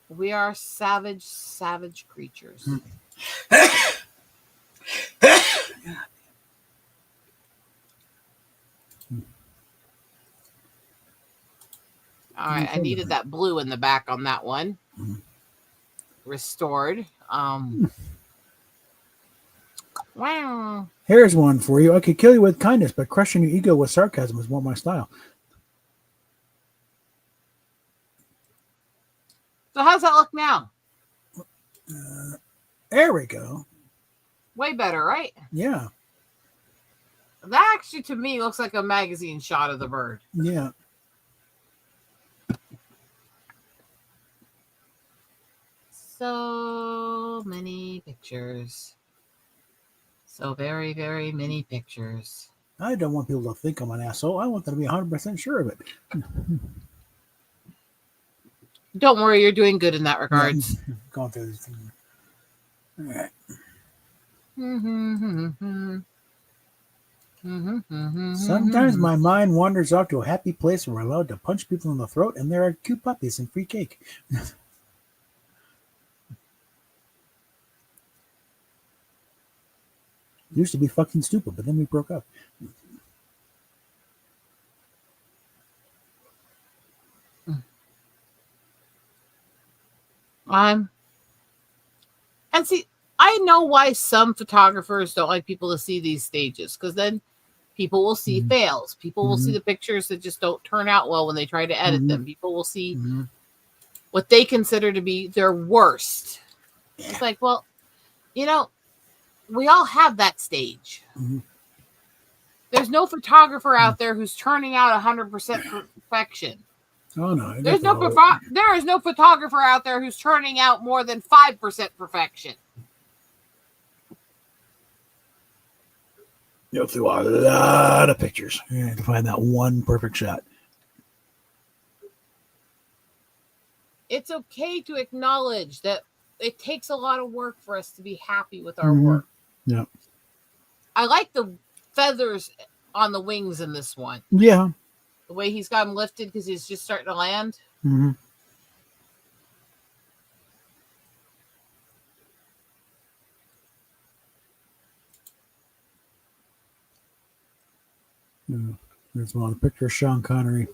We are savage creatures. All right, I needed that blue in the back on that one. Restored. Wow. Here's one for you. I could kill you with kindness, but crushing your ego with sarcasm is more my style. So how's that look now? There we go. Way better, right? Yeah. That actually, to me, looks like a magazine shot of the bird. Yeah. So many pictures. So very, very many pictures. I don't want people to think I'm an asshole. I want them to be 100% sure of it. Don't worry, you're doing good in that regard. Going through this thing. All right. Sometimes my mind wanders off to a happy place where I'm allowed to punch people in the throat and there are cute puppies and free cake. Used to be fucking stupid, but then we broke up. And see, I know why some photographers don't like people to see these stages, because then people will see fails. People will see the pictures that just don't turn out well when they try to edit them. People will see what they consider to be their worst. It's like, well, you know, we all have that stage. There's no photographer out there who's turning out 100% perfection. Oh no, There is no photographer out there who's turning out more than 5% perfection. Go through a lot of pictures to find that one perfect shot. It's okay to acknowledge that it takes a lot of work for us to be happy with our work. Yeah. I like the feathers on the wings in this one. Yeah. The way he's got them lifted because he's just starting to land. There's one picture of Sean Connery.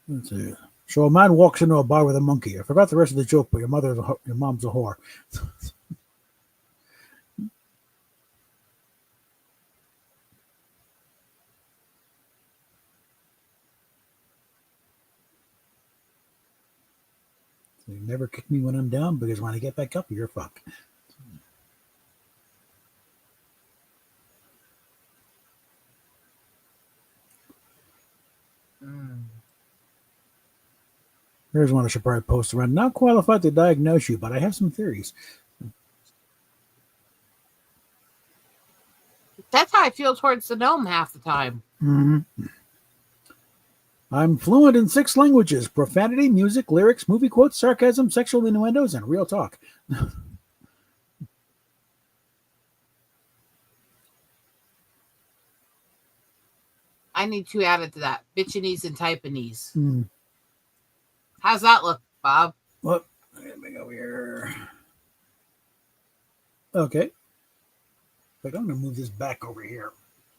Let's see. So a man walks into a bar with a monkey. I forgot the rest of the joke, but your mom's a whore. You never kick me when I'm down, because when I get back up, you're fucked. Here's one I should probably post around. Not qualified to diagnose you, but I have some theories. That's how I feel towards the gnome half the time. I'm fluent in 6 languages: profanity, music, lyrics, movie quotes, sarcasm, sexual innuendos, and real talk. I need 2 added to that. Bitchinese and typanese. How's that look, Bob? What? Let me go here. Okay. But I'm going to move this back over here.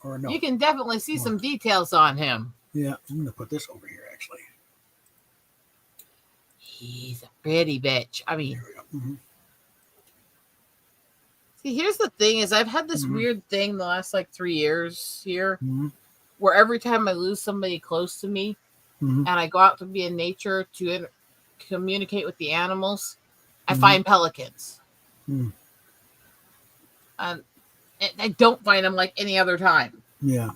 Or no. You can definitely see some details on him. Yeah, I'm going to put this over here, actually. He's a pretty bitch. I mean, see, here's the thing is I've had this weird thing the last, 3 years here, where every time I lose somebody close to me, and I go out to be in nature to communicate with the animals, I find pelicans. And I don't find them like any other time. Yeah.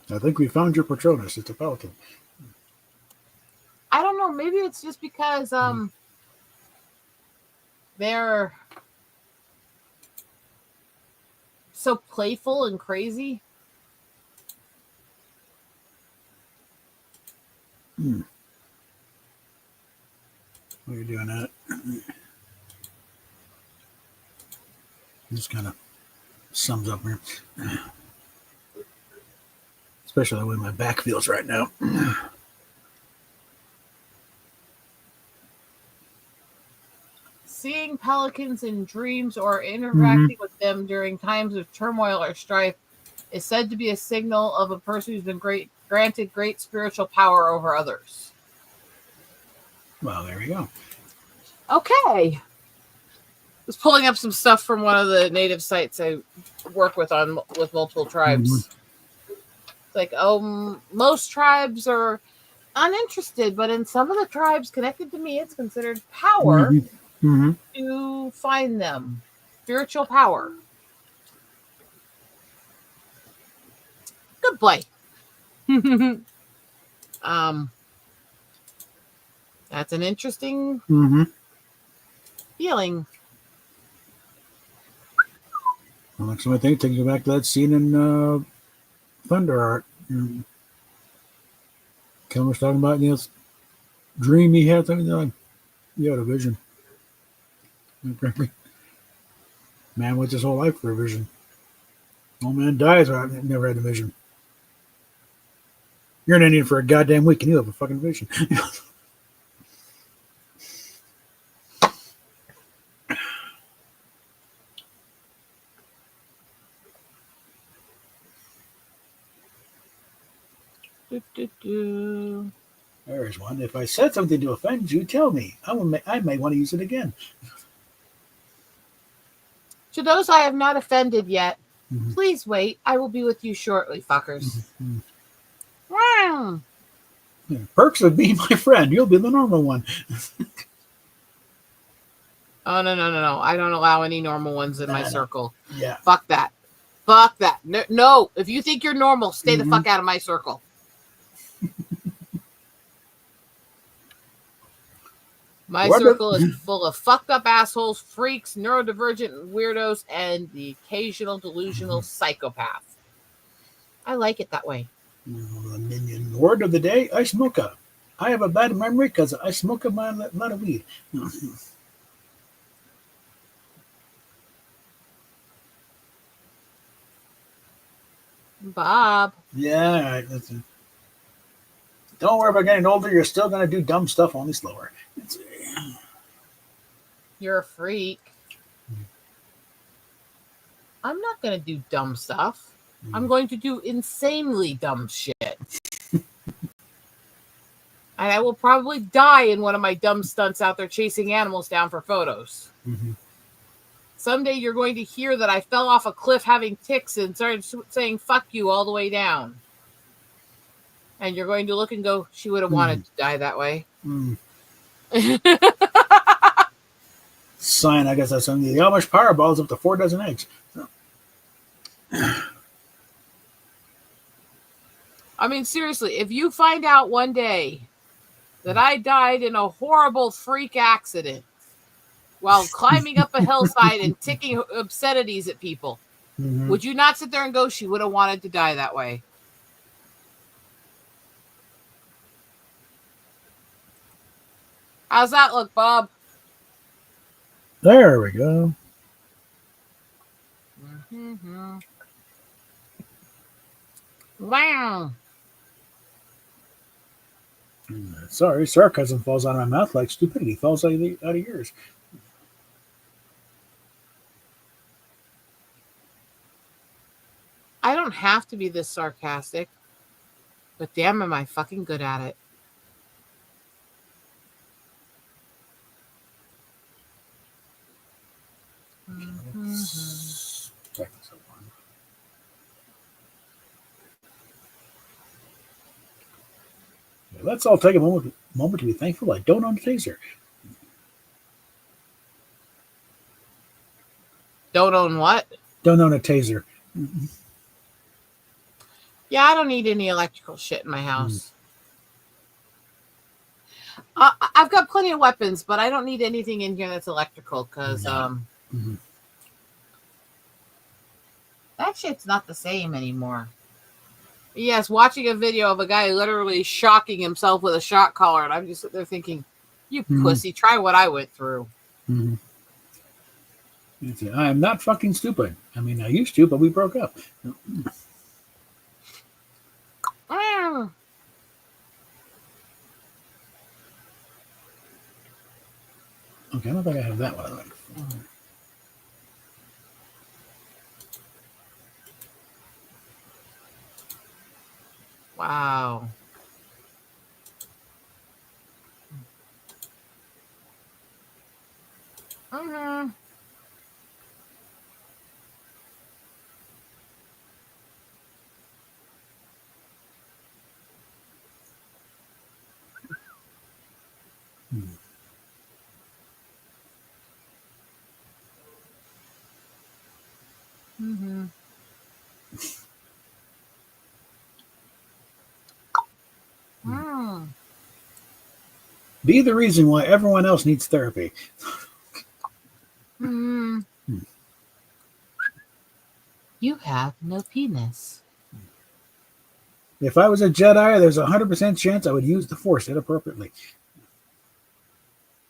I think we found your Patronus. It's a pelican. I don't know. Maybe it's just because they're so playful and crazy. What are you doing that? This kind of sums up here. Especially the way my back feels right now. Seeing pelicans in dreams or interacting with them during times of turmoil or strife is said to be a signal of a person who's been granted great spiritual power over others. Well, there we go. Okay. I was pulling up some stuff from one of the native sites I work with multiple tribes. It's like, most tribes are uninterested, but in some of the tribes connected to me, it's considered power to find them. Spiritual power. Good boy. That's an interesting feeling. Well, next time I think, take you back to that scene in Thunder Art. Ken was talking about this dream he had. Like, he had a vision. Man waits his whole life for a vision. Old man dies, or never had a vision. You're an Indian for a goddamn week, and you have a fucking vision. There's one. If I said something to offend you, tell me. I may want to use it again. To those I have not offended yet, Mhm. please wait. I will be with you shortly, fuckers. Mhm. Wow. Yeah, perks of being my friend. You'll be the normal one. Oh, no. I don't allow any normal ones in my circle. Yeah. Fuck that. Fuck that. No. If you think you're normal, stay the Mhm. fuck out of my circle. My circle is full of fucked up assholes, freaks, neurodivergent weirdos, and the occasional delusional psychopath. I like it that way. The minion word of the day: I smoke a. I have a bad memory because I smoke a lot of weed. Bob. Yeah. Don't worry about getting older. You're still going to do dumb stuff, only slower. You're a freak. I'm not going to do dumb stuff. I'm going to do insanely dumb shit. And I will probably die in one of my dumb stunts out there chasing animals down for photos. Mm-hmm. Someday you're going to hear that I fell off a cliff having ticks and started saying fuck you all the way down. And you're going to look and go, she would have wanted to die that way. Sign, I guess that's something. The Amish Powerball is up to 4 dozen eggs. So. I mean, seriously, if you find out one day that I died in a horrible freak accident while climbing up a hillside and ticking obscenities at people, would you not sit there and go, she would have wanted to die that way? How's that look, Bob? There we go. Mm-hmm. Wow. Sorry, sarcasm falls out of my mouth like stupidity falls out of yours. I don't have to be this sarcastic, but damn, am I fucking good at it. Let's all take a moment to be thankful I don't own a taser. Don't own what? Don't own a taser. Yeah, I don't need any electrical shit in my house. I've got plenty of weapons, but I don't need anything in here that's electrical because that shit's not the same anymore. Yes, watching a video of a guy literally shocking himself with a shock collar, and I'm just sitting there thinking, you pussy, try what I went through. I am not fucking stupid. I mean, I used to, but we broke up. Okay, I don't think I have that one. Wow. Be the reason why everyone else needs therapy. You have no penis. If I was a Jedi, there's a 100% chance I would use the Force inappropriately.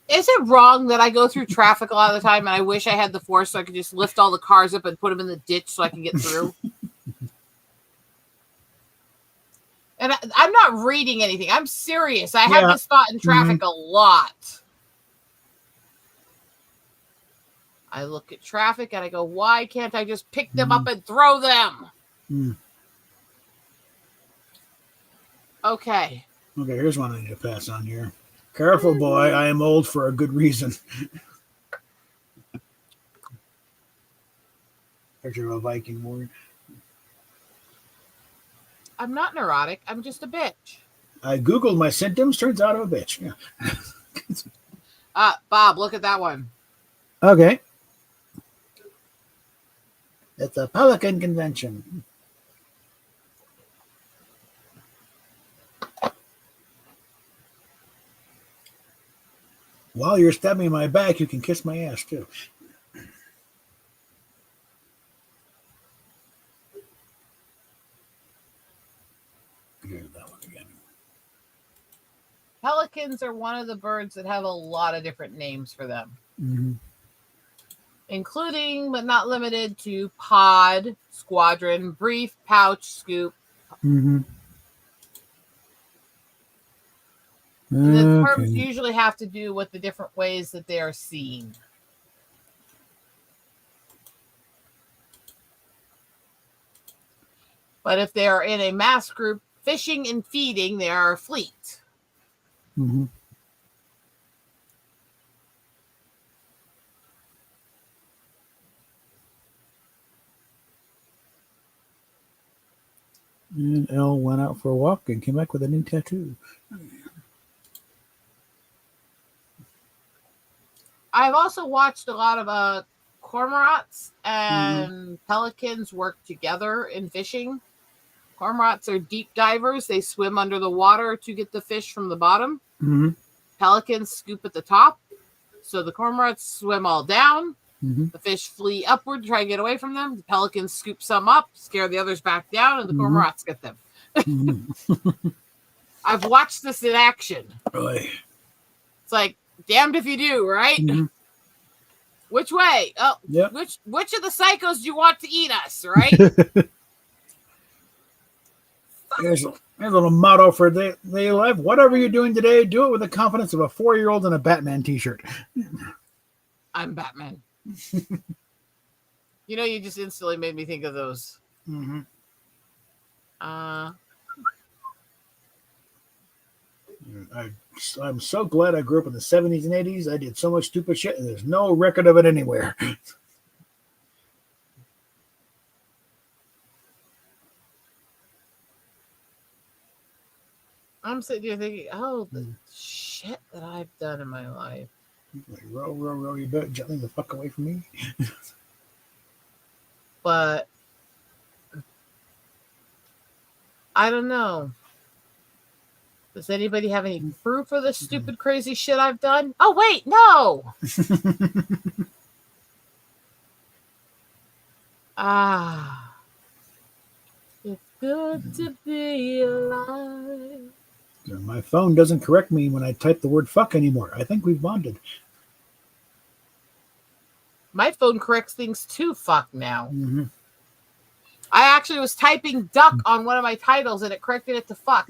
Is it wrong that I go through traffic a lot of the time and I wish I had the Force so I could just lift all the cars up and put them in the ditch so I can get through? And I'm not reading anything. I'm serious. I have this thought in traffic a lot. I look at traffic and I go, why can't I just pick them up and throw them? Okay. Okay, here's one I need to pass on here. Careful, boy. I am old for a good reason. Picture of a Viking warrior. I'm not neurotic. I'm just a bitch. I Googled my symptoms. Turns out I'm a bitch. Yeah. Bob, look at that one. Okay. It's a Pelican convention. While you're stabbing my back, you can kiss my ass, too. Here's that one again. Pelicans are one of the birds that have a lot of different names for them, including but not limited to pod, squadron, brief, pouch, scoop. And the terms usually have to do with the different ways that they are seen. But if they are in a mass group fishing and feeding, they are a fleet. And Elle went out for a walk and came back with a new tattoo. I've also watched a lot of cormorants and pelicans work together in fishing. Cormorants are deep divers. They swim under the water to get the fish from the bottom. Pelicans scoop at the top. So the cormorants swim all down. The fish flee upward to try and get away from them. The pelicans scoop some up, scare the others back down, and the cormorants get them. I've watched this in action. Really? It's like, damned if you do, right? Which way? Oh, yep. Which of the psychos do you want to eat us, right? Here's a little motto for daily life. Whatever you're doing today, do it with the confidence of a 4-year-old in a Batman t-shirt. I'm Batman. You just instantly made me think of those. I'm so glad I grew up in the 70s and 80s. I did so much stupid shit, and there's no record of it anywhere. I'm sitting here thinking, oh, the shit that I've done in my life. Like, row, you better gently the fuck away from me. But I don't know. Does anybody have any proof of the stupid, crazy shit I've done? Oh, wait, no. It's good to be alive. My phone doesn't correct me when I type the word fuck anymore. I think we've bonded. My phone corrects things too, fuck now. I actually was typing duck on one of my titles and it corrected it to fuck.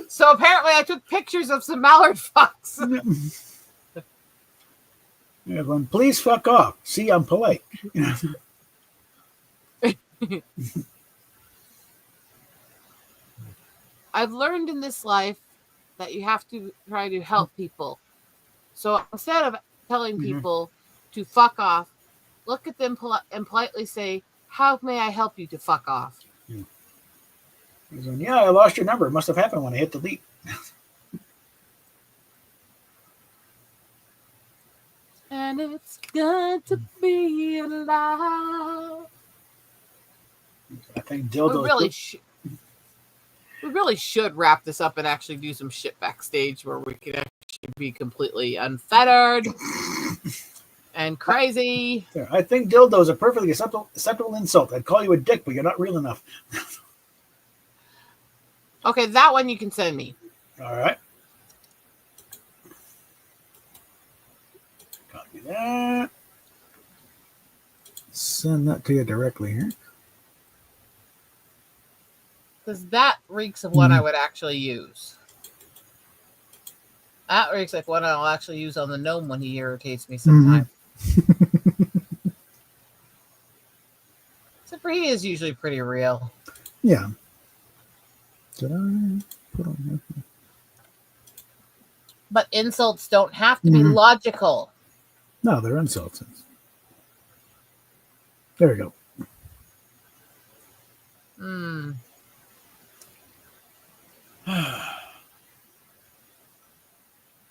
So apparently I took pictures of some mallard fucks. Everyone, please fuck off. See, I'm polite. I've learned in this life that you have to try to help people. So instead of telling people to fuck off, look at them and politely say, how may I help you to fuck off? Yeah, I lost your number. It must have happened when I hit delete. And it's good to be alive. I think dildo. We really should wrap this up and actually do some shit backstage where we can actually be completely unfettered and crazy. I think dildo is a perfectly acceptable insult. I'd call you a dick, but you're not real enough. Okay, that one you can send me. All right. Copy that. Send that to you directly here. Because that reeks of what I would actually use. That reeks like what I'll actually use on the gnome when he irritates me sometimes. Except for he is usually pretty real. Yeah. Did I put on that? But insults don't have to be Mhm. logical. No, they're insults. There we go. Hmm.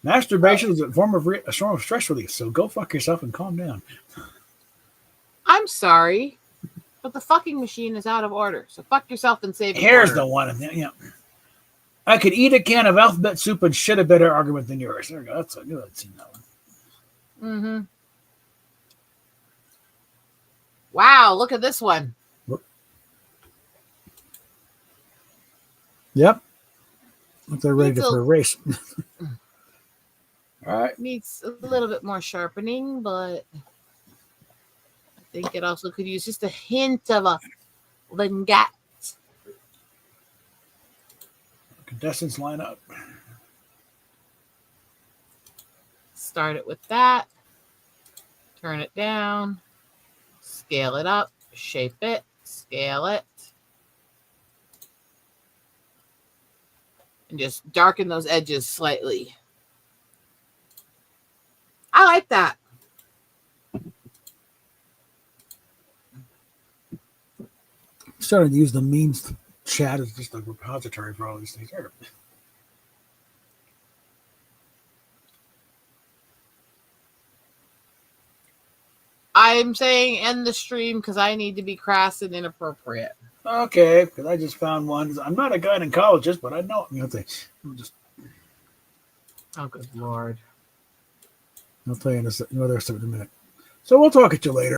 Masturbation is a form of stress relief, so go fuck yourself and calm down. I'm sorry, but the fucking machine is out of order. So fuck yourself and save it. Here's the one. Yeah. I could eat a can of alphabet soup and shit a better argument than yours. There we go. I knew I'd seen that one. Mm-hmm. Wow, look at this one. Yep. Look, they're ready for a race. All right. Needs a little bit more sharpening, but I think it also could use just a hint of a lingat. Contestants line up. Start it with that. Turn it down. Scale it up. Shape it. Scale it. And just darken those edges slightly. I like that. Starting to use the memes chat as just a repository for all these things. I'm saying end the stream because I need to be crass and inappropriate. Okay, because I just found one. I'm not a gynecologist, but I know. Oh, good Lord. I'll tell you in another minute. So we'll talk at you later.